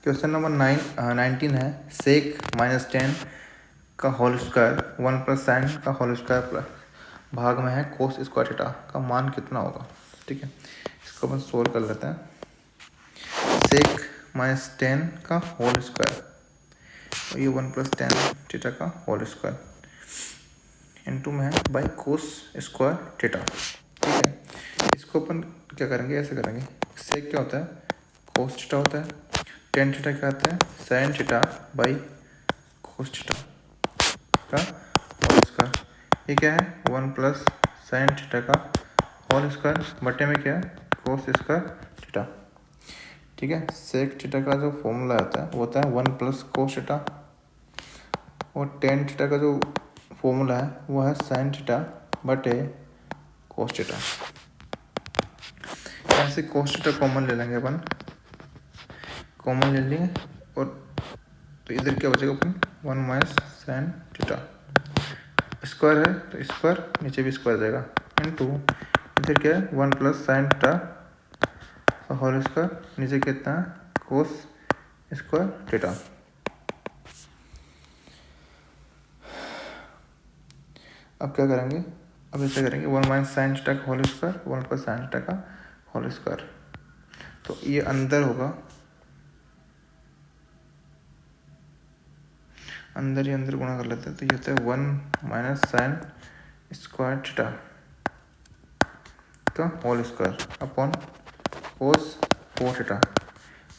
क्वेश्चन नंबर 19 है। सेक -10 का होल स्क्वायर 1 + sin का होल स्क्वायर प्लस भाग में है कोस स्क्वायर थीटा का मान कितना होगा। ठीक है, इसको अपन सोल्व कर लेते हैं। सेक -10 का होल स्क्वायर, ये 1 + tan थीटा का होल स्क्वायर इनटू में है बाई कोस स्क्वायर थीटा। ठीक है, इसको अपन क्या करेंगे, ऐसे करेंगे। सेक क्या होता है, कोस थीटा होता है। tan थीटा क्या आता है, sin theta by cos theta का होल स्क्वायर। ये क्या है 1 + sin थीटा का होल स्क्वायर बटे में क्या है कोस स्क्वायर थीटा। ठीक है, सेक थीटा का जो फॉर्मूला आता है वो होता है 1 + कोस थीटा, और tan थीटा का जो फॉर्मूला है वो है sin थीटा बटे कोस थीटा। ऐसे कोस थीटा कॉमन ले लेंगे अपन, कॉमन ले लेंगे और तो इधर क्या बचेगा अपन 1 - sin थीटा। स्क्वायर है तो स्क्वायर नीचे भी स्क्वायर जाएगा इनटू इधर क्या है 1 + sin थीटा होल स्क्वायर, नीचे कितना है कोस स्क्वायर थीटा। अब क्या करेंगे, अब ऐसे करेंगे 1 - sin थीटा का होल स्क्वायर, 1 + sin थीटा का होल स्क्वायर, तो ये अंदर होगा, अंदर ही अंदर गुणा कर लेते हैं तो ये होता है 1 - sin स्क्वायर थीटा तो whole square upon cos 4 theta,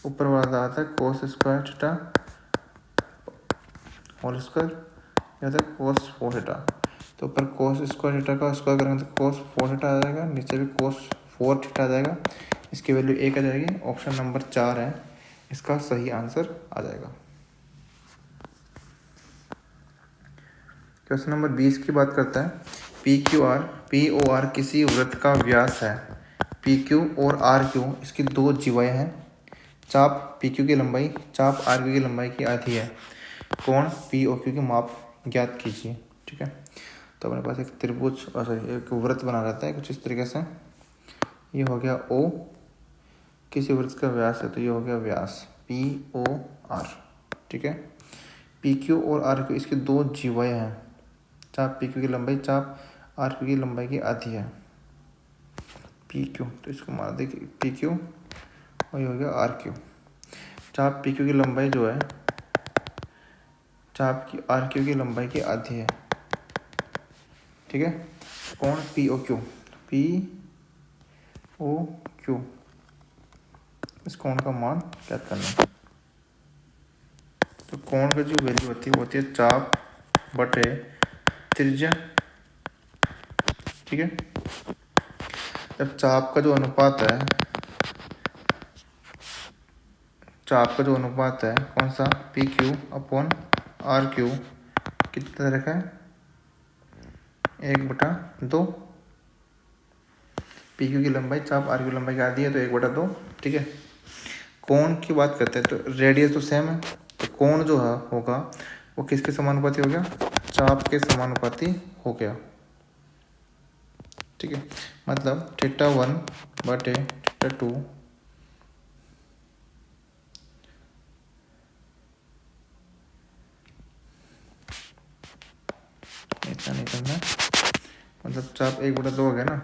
ऊपर वाला आता है cos square theta whole square, या था कोस 4 थीटा। तो ऊपर कोस स्क्वायर थीटा का स्क्वायर करेंगे तो कोस 4 थीटा आ जाएगा, नीचे भी कोस 4 थीटा आ जाएगा, इसकी वैल्यू 1 आ जाएगी। ऑप्शन नंबर 4 है इसका सही आंसर आ जाएगा। क्वेश्चन नंबर 20 की बात करता है। पी ओ आर किसी वृत्त का व्यास है। पी क्यू और आर क्यू इसकी दो जिवाएं हैं। चाप पी क्यू की लंबाई चाप आर क्यू की लंबाई की आधी है। कोण पी ओ क्यू की माप ज्ञात कीजिए। ठीक है, तो अपने पास एक त्रिभुज सॉरी एक वृत्त बना रहता है कुछ इस तरीके से। ये हो गया ओ, किसी वृत्त का व्यास है तो ये हो गया व्यास पी ओ आर। ठीक है, पी क्यू और आर क्यू इसकी दो जिवाएं हैं। चाप पी क्यू की लंबाई चाप आर क्यू की लंबाई की आधी है। पी क्यू तो इसको मार दे पी क्यू और ये हो गया आर क्यू। चाप पी क्यू की लंबाई जो है चाप की आर क्यू की लंबाई की आधी है। ठीक है, कोण पी ओ क्यू इस कोण का मान ज्ञात करना है। तो कोण का जो वैल्यू होती है वो होती है चाप बटे त्रिज्या। ठीक है, जब चाप का जो अनुपात है कौन सा P Q upon R Q कितनी तरह का है 1/2। पी क्यू की लंबाई चाप आर क्यू लंबाई की आधी है तो 1/2। ठीक है, कोण की बात करते हैं तो रेडियस तो सेम है, तो कोण जो है होगा वो किसके समानुपाती हो गया, चाप के समानुपाती हो गया। ठीक है, मतलब θ1/θ2 इतना नहीं करना, मतलब चाप 1/2 हो गया ना।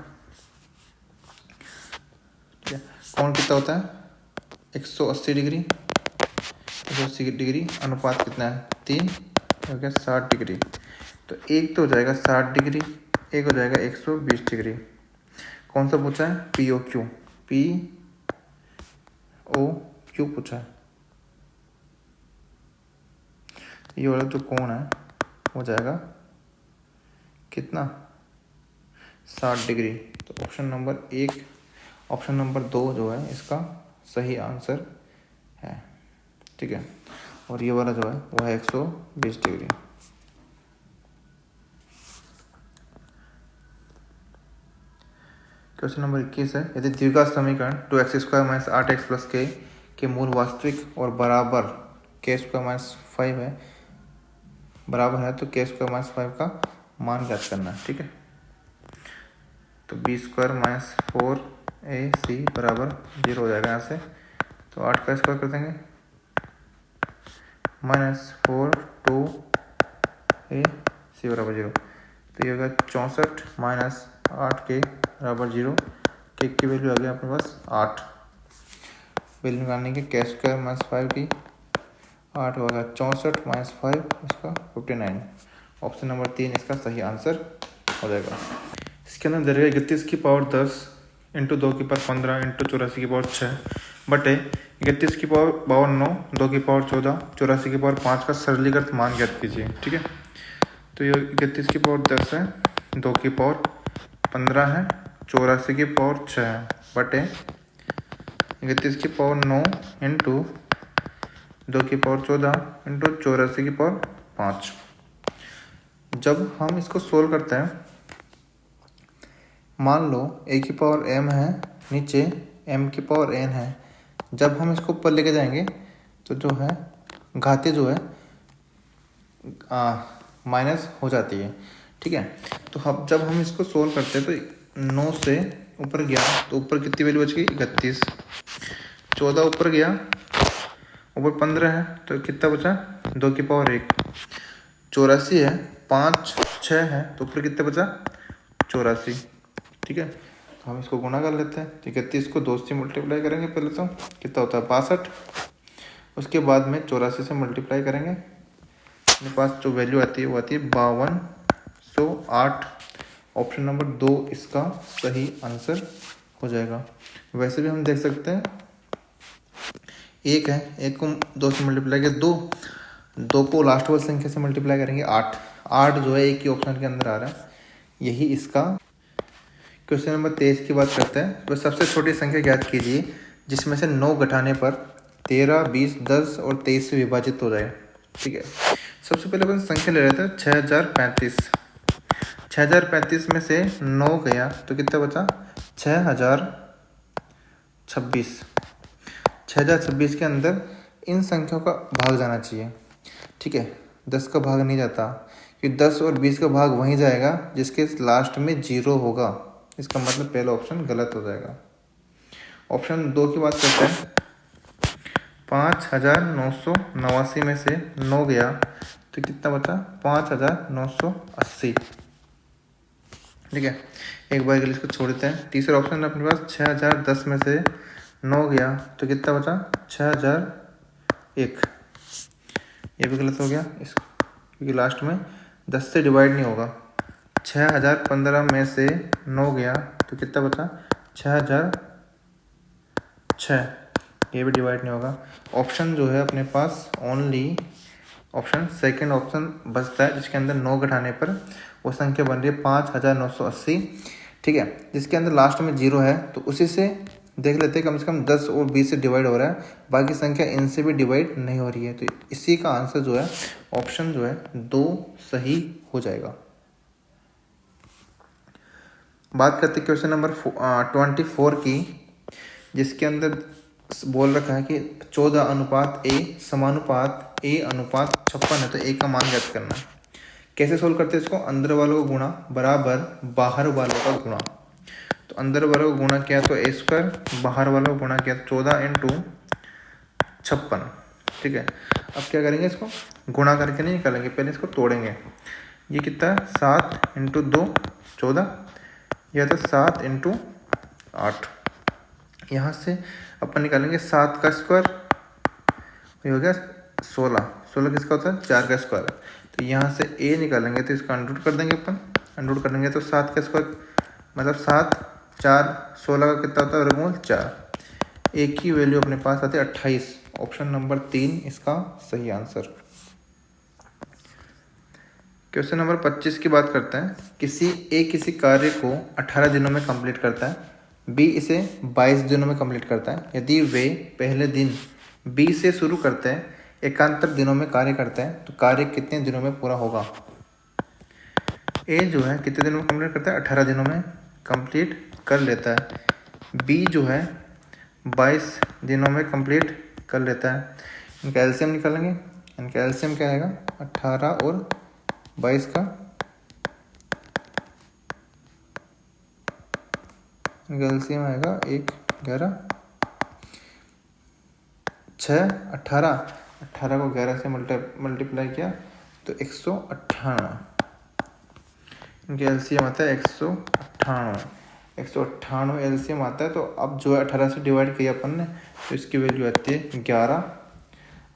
ठीक है, कोण कितना होता है 180 डिग्री। 180 डिग्री अनुपात कितना है 3 हो गया 60 डिग्री। तो एक तो हो जाएगा 60 डिग्री, एक हो जाएगा 120 डिग्री। कौन सा पूछा है पी ओ क्यू पूछा है। ये वाला जो कोण है हो जाएगा कितना 60 डिग्री। तो ऑप्शन नंबर 2 जो है इसका सही आंसर है। ठीक है, और ये वाला जो है वो है 120 डिग्री। क्वेश्चन नंबर 21 है। यदि द्विघात समीकरण 2x² - 8x + k के मूल वास्तविक और बराबर k² - 5 है बराबर है तो k² - 5 का मान ज्ञात करना है। ठीक है, तो b² - 4ac बराबर 0 हो जाएगा यहाँ से। तो 8 का स्क्वायर कर देंगे -4 2ac बराबर 0। तो ये होगा 64 - 8k बराबर 0। के की वैल्यू आ गई अपने पास 8। वैल्यू निकालने की k² - 5 की 8 होगा 64 - 5 इसका 59। ऑप्शन नंबर 3 इसका सही आंसर हो जाएगा। इसके अंदर दे 31 की पावर 10 × 2 की पावर 15 × 84 की पावर 6 बटे 31 की पावर 9 2 की पावर 14 84 की पावर 5 का सरलीकृत मान ज्ञात कीजिए। ठीक है, तो ये 31 की पावर 10 है, 2 की पावर 15 है, 84 की पावर 6 है बटे 31 की पावर 9 × 2 की पावर 14 × 84 की पावर 5। जब हम इसको सोल्व करते हैं, मान लो a की पावर m है, नीचे m की पावर n है। जब हम इसको ऊपर लेके जाएंगे तो जो है घाते जो है माइनस हो जाती है। ठीक है, तो हम जब हम इसको सोल्व करते हैं तो 9 से ऊपर गया तो ऊपर कितनी वैल्यू बच गई 31। 14 ऊपर गया ऊपर 15 है तो कितना बचा 2 की पावर 1। 84 है 5 6 है तो ऊपर कितना बचा 84। ठीक है, तो हम इसको गुणा कर लेते हैं। तो 31 को 2 से मल्टीप्लाई करेंगे पहले तो कितना होता है 62। उसके बाद में 84 से मल्टीप्लाई करेंगे, अपने पास जो वैल्यू आती है वो आती है 5208 ऑप्शन नंबर 2 इसका सही आंसर हो जाएगा। वैसे भी हम देख सकते हैं, एक है, एक को 2 से मल्टीप्लाई किया, 2 को लास्ट वाली संख्या से मल्टीप्लाई करेंगे 8 जो है एक ही ऑप्शन के अंदर आ रहा है, यही इसका। क्वेश्चन नंबर 23 की बात करते हैं। तो सबसे छोटी संख्या ज्ञात कीजिए जिसमें से 9 घटाने पर 13, 20, 10 और 23 से विभाजित हो जाए। ठीक है, सबसे पहले अपन संख्या ले लेते हैं 6035। 6035 में से 9 गया तो कितना बचा? 6026। 6026 के अंदर इन संख्याओं का भाग जाना चाहिए। ठीक है, 10 का भाग नहीं जाता, क्योंकि 10 और 20 का भाग वहीं जाएगा जिसके लास्ट में 0 होगा। इसका मतलब पहला ऑप्शन गलत हो जाएगा। ऑप्शन 2 की बात करते हैं। 5989 में से 9 गया तो कितना बचा? 5980। ठीक है, एक बार के लिए इसको छोड़ देते हैं। तीसरा ऑप्शन है अपने पास 6010 में से 9 गया तो कितना बचा? 6001। ये भी गलत हो गया इसको, क्योंकि लास्ट में 10 से डिवाइड नहीं होगा। 6015 में से 9 गया तो कितना बचा? 6006। ये भी डिवाइड नहीं होगा। ऑप्शन जो है अपने पास ओनली ऑप्शन सेकंड ऑप्शन बचता है, जिसके अंदर 9 घटाने पर वो संख्या बन रही है 5980। ठीक है, जिसके अंदर लास्ट में 0 है तो उसी से देख लेते हैं, कम से कम 10 और 20 से डिवाइड हो रहा है, बाकी संख्या इनसे भी डिवाइड नहीं हो रही है। तो इसी का आंसर जो है ऑप्शन जो है 2 सही हो जाएगा। बात करते हैं क्वेश्चन नंबर 24 की, जिसके अंदर बोल रखा है कि 14:A समानुपात A अनुपात 56 है, तो A का मान ज्ञात करना है। कैसे सोल्व करते हैं इसको? अंदर वालों को गुणा बराबर बाहर वालों का गुणा। तो अंदर वालों को गुणा किया तो A², बाहर वालों को गुणा किया तो 14 × 56। ठीक है, अब क्या करेंगे? इसको गुणा करके नहीं निकालेंगे, पहले इसको तोड़ेंगे। ये कितना है? 7 × 2 14, यह था 7 × 8। यहाँ से अपन निकालेंगे 7 का स्क्वायर, ये हो गया 16। 16 किसका होता है? 4 का स्क्वायर। तो यहाँ से A निकालेंगे तो इसका अंडर कर देंगे अपन। अंडर कर देंगे तो 7 का स्क्वायर मतलब 7, 4, 16 का कितना होता है? वर्गमूल 4। एक की वैल्यू अपने पास आती है 28। ऑप्शन नंबर 3 इसका सही आंसर। क्वेश्चन नंबर 25 की बात करते हैं। किसी कार्य को 18 दिनों में कंप्लीट करता है, B इसे 22 दिनों में कंप्लीट करता है। यदि वे पहले दिन B से शुरू करते हैं, एकांतर दिनों में कार्य करते हैं, तो कार्य कितने दिनों में पूरा होगा? A जो है कितने दिनों में कंप्लीट करता है? 18 दिनों में कंप्लीट कर लेता है। B जो है 22 दिनों में कंप्लीट कर लेता है। इनका एलसीएम निकालेंगे। इनका एलसीएम क्या आएगा? 18 और 22 का एलसीएम आएगा 1, 11, 6, 18। 18 को 11 से मल्टीप्लाई किया तो 198। इनके एलसीएम आता है 198। 198 एलसीएम आता है। तो अब जो है 18 से डिवाइड किया अपन ने तो इसकी वैल्यू आती है 11,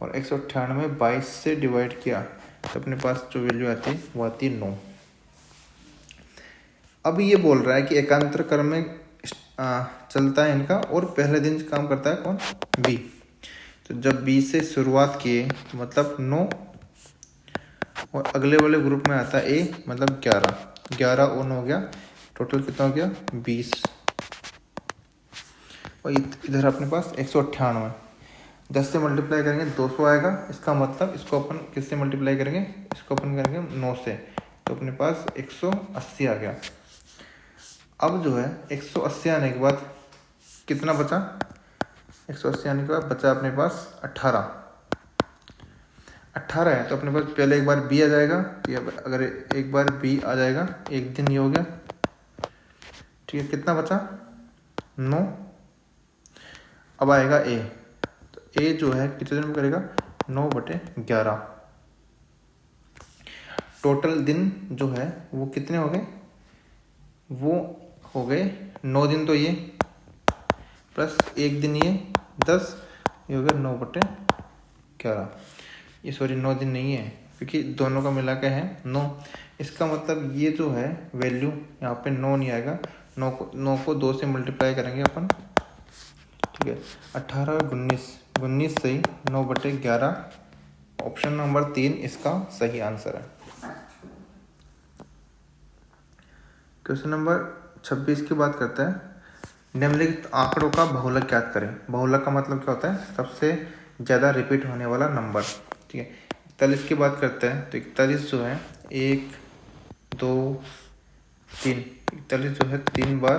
और 198 में 22 से डिवाइड किया तो अपने पास जो वैल्यू आती है वो आती है 9। अब ये बोल रहा है कि एकांतर क्रम में चलता है इनका, और पहले दिन काम करता है कौन? B। तो जब B से शुरुआत किए मतलब 9, और अगले वाले ग्रुप में आता है A मतलब 11। 11 और 9 हो गया, टोटल कितना हो गया? 20। और इधर अपने पास 198। 10 से मल्टीप्लाई करेंगे 200 आएगा। इसका मतलब इसको अपन किससे मल्टीप्लाई करेंगे? इसको अपन करेंगे 9 से, तो अपने पास 180 आ गया। अब जो है 180 आने के बाद कितना बचा? 180 आने के बाद बचा अपने पास 18 है। तो अपने पास पहले एक बार B आ जाएगा। तो अगर एक बार B आ जाएगा, एक दिन ये हो गया। ठीक है, कितना बचा? 9। अब आएगा A। तो A जो है कितने दिन में करेगा? 9/11। टोटल दिन जो है वो कितने हो गए? वो हो गए 9 दिन, तो ये प्लस 1 दिन ये 10, ये हो गया 9/11। ये सॉरी 9 दिन नहीं है, क्योंकि दोनों का मिला के है 9। इसका मतलब ये जो है वैल्यू यहाँ पे 9 नहीं आएगा, 9 को 2 से मल्टीप्लाई करेंगे अपन, ठीक है। 18 और 19 से 9/11, ऑप्शन नंबर 3 इसका सही आंसर है। क्वेश्चन नंबर 26 की बात करते हैं। निम्नलिखित आंकड़ों का बहुलक ज्ञात करें। बहुलक का मतलब क्या होता है? सबसे ज़्यादा रिपीट होने वाला नंबर, ठीक है। 41 की बात करते हैं तो 41 जो है 1 2 3, 41 जो है 3 बार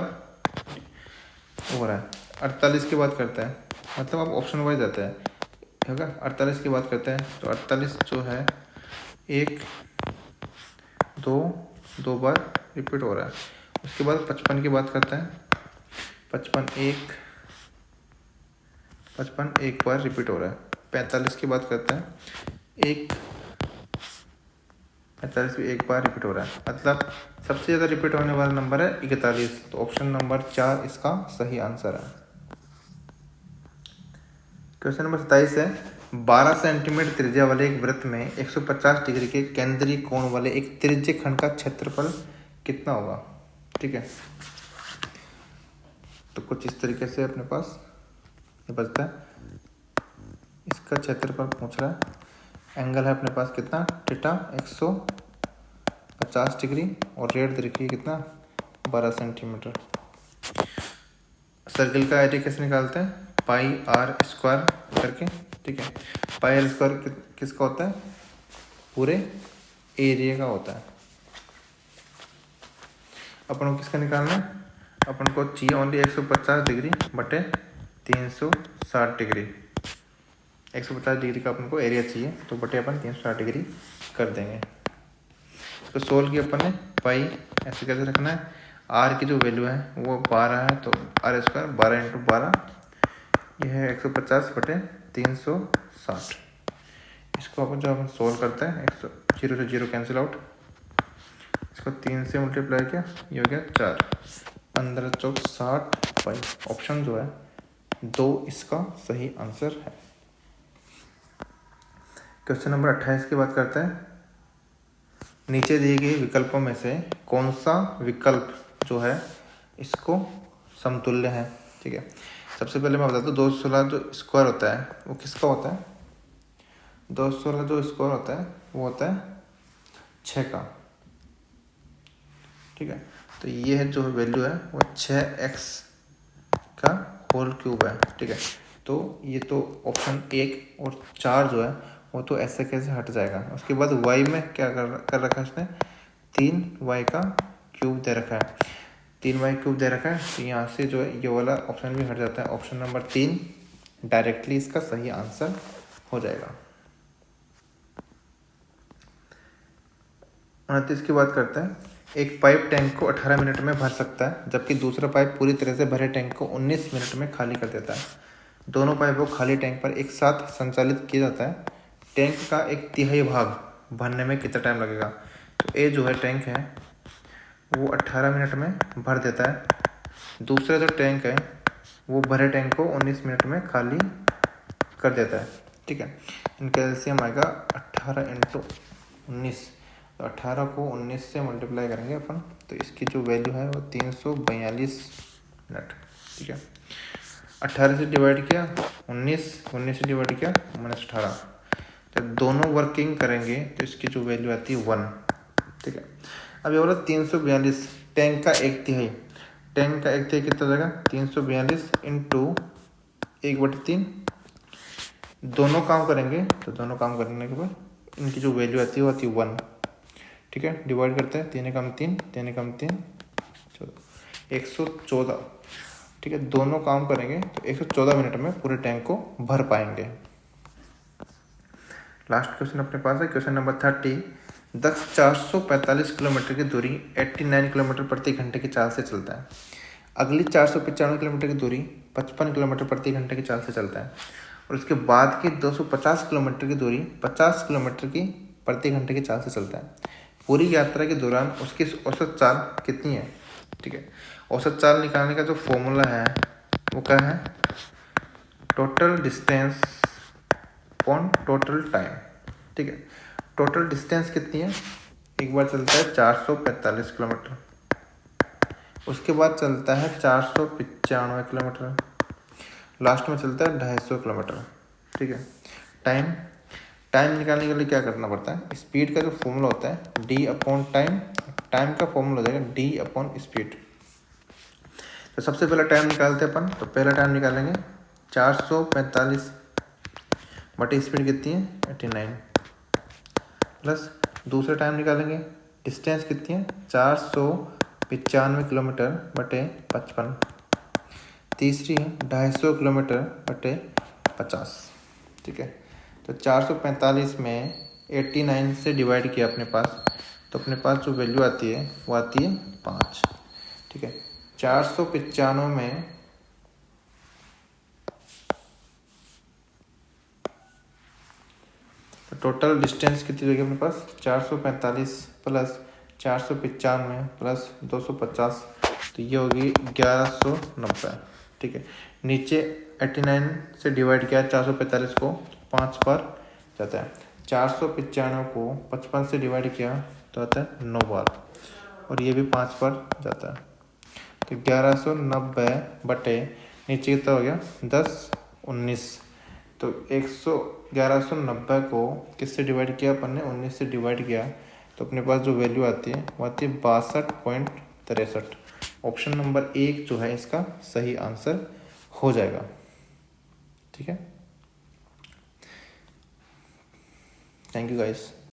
हो रहा है। 48 की बात करते हैं, मतलब आप ऑप्शन वाइज जाते हैं, ठीक है। 48 की बात करते हैं तो 48 जो है 1 2 बार रिपीट हो रहा है। उसके बाद 55 की बात करते हैं, 55 एक बार रिपीट हो रहा है। 45 की बात करते हैं, 45 भी एक बार रिपीट हो रहा है, मतलब सबसे ज़्यादा रिपीट होने वाला नंबर है 41, तो ऑप्शन नंबर 4 इसका सही आंसर है। क्वेश्चन नंबर 27 है। 12 सेंटीमीटर त्रिज्या वाले एक वृत्त में 150 डिग्री के केंद्रीय कोण वाले एक त्रिज्य खंड का क्षेत्रफल कितना होगा, ठीक है। तो कुछ इस तरीके से अपने पास ये बचता है, इसका क्षेत्रफल पूछ रहा है। एंगल है अपने पास कितना, थीटा 150 डिग्री, और रेट देखिए कितना 12 सेंटीमीटर। सर्किल का एरिया कैसे निकालते हैं, पाई आर स्क्वायर करके, ठीक है। पाई आर स्क्वायर किसका होता है, पूरे एरिया का होता है। अपन को किसका निकालना है, अपन को चाहिए ओनली 150 डिग्री बटे 360 डिग्री। 150 डिग्री का अपन को एरिया चाहिए, तो बटे अपन 360 डिग्री कर देंगे। इसको सोल्व किया अपन ने, पाई ऐसे कैसे रखना है, आर की जो वैल्यू है वो 12 है, तो आर स्क्वायर 12 × 12, यह है 150 बटे 360। इसको अपन जब अपन सोल्व करते हैं 0 से 0 कैंसिल आउट, इसको 3 से मल्टीप्लाई किया, ये हो गया 4, 15 चौक 60 पाई। ऑप्शन जो है 2 इसका सही आंसर है। क्वेश्चन नंबर 28 की बात करते हैं। नीचे दिए गए विकल्पों में से कौन सा विकल्प जो है इसको समतुल्य है, ठीक है। सबसे पहले मैं बताता हूँ 216 जो स्क्वायर होता है वो किसका होता है, 216 जो स्क्वायर होता है वो होता है 6 का, ठीक है। तो ये है जो वैल्यू है वो 6x का होल क्यूब है, ठीक है। तो ये तो ऑप्शन 1 और 4 जो है वो तो ऐसे कैसे हट जाएगा। उसके बाद y में क्या कर रखा है इसने, 3y का क्यूब दे रखा है, 3y क्यूब दे रखा है, तो यहाँ से जो है ये वाला ऑप्शन भी हट जाता है। ऑप्शन नंबर 3 डायरेक्टली इसका सही आंसर हो जाएगा। 29 की बात करते हैं। एक पाइप टैंक को 18 मिनट में भर सकता है, जबकि दूसरा पाइप पूरी तरह से भरे टैंक को 19 मिनट में खाली कर देता है। दोनों पाइपों को खाली टैंक पर एक साथ संचालित किया जाता है। टैंक का 1/3 भाग भरने में कितना टाइम लगेगा। तो ए जो है टैंक है वो 18 मिनट में भर देता है, दूसरा जो टैंक है वो भरे टैंक को 19 मिनट में खाली कर देता है, ठीक है। इनका एलसीएम आएगा 18 × 19, तो 18 को 19 से मल्टीप्लाई करेंगे अपन, तो इसकी जो वैल्यू है वो 342 मिनट, ठीक है। 18 से डिवाइड किया 19 से डिवाइड किया -18, जब दोनों वर्किंग करेंगे तो इसकी जो वैल्यू आती है 1, ठीक है। अब ये बोला 342, टैंक का 1/3, टैंक का 1/3 कितना जाएगा, 342 × 1/3, दोनों काम करेंगे, तो दोनों काम करने के बाद इनकी जो वैल्यू आती है वो आती है 1, ठीक है। डिवाइड करते हैं, 3 × 3 3 × 3 114, ठीक है। दोनों काम करेंगे तो 114 मिनट में पूरे टैंक को भर पाएंगे। लास्ट क्वेश्चन अपने पास है, क्वेश्चन नंबर 30। दक्ष 445 किलोमीटर की दूरी 89 किलोमीटर प्रति घंटे की चाल से चलता है। अगली 495 किलोमीटर की दूरी 55 किलोमीटर प्रति घंटे की चाल से चलता है, और उसके बाद की 250 किलोमीटर की दूरी 50 किलोमीटर की प्रति घंटे की चाल से चलता है। पूरी यात्रा के दौरान उसकी औसत चाल कितनी है, ठीक है। औसत चाल निकालने का जो फॉर्मूला है वो क्या है, total distance upon total time, ठीक है। टोटल डिस्टेंस कितनी है एक बार चलता है 445 किलोमीटर, उसके बाद चलता है 495 किलोमीटर, लास्ट में चलता है 250 किलोमीटर। ठीक है। टाइम निकालने के लिए क्या करना पड़ता है, स्पीड का जो फॉर्मूला होता है डी अपॉन टाइम, टाइम का फॉर्मूला हो जाएगा डी अपॉन स्पीड। तो सबसे पहला टाइम निकालते हैं अपन, तो पहला टाइम निकालेंगे 445 बटे स्पीड कितनी है 89, प्लस दूसरा टाइम निकालेंगे, डिस्टेंस कितनी है 495 किलोमीटर बटे 55, तीसरी है 250 किलोमीटर बटे 50। ठीक है। तो 445 में 89 से डिवाइड किया अपने पास, तो अपने पास जो वैल्यू आती है वो आती है 5। ठीक है। 495 में तो टोटल डिस्टेंस कितनी होगी अपने पास 445 प्लस 495 प्लस 250, तो ये होगी 1190। ठीक है। नीचे 89 से डिवाइड किया 445 को, 5 पर जाता है, 495 को 55 से डिवाइड किया तो आता है 9 बार, और ये भी 5 पर जाता है। तो 1190 बटे नीचे कितना हो गया 10 19, तो 1190 को किससे डिवाइड किया अपन ने 19 से डिवाइड किया, तो अपने पास जो वैल्यू आती है वो आती है 62.63। ऑप्शन नंबर 1 जो है इसका सही आंसर हो जाएगा। ठीक है। Thank you guys.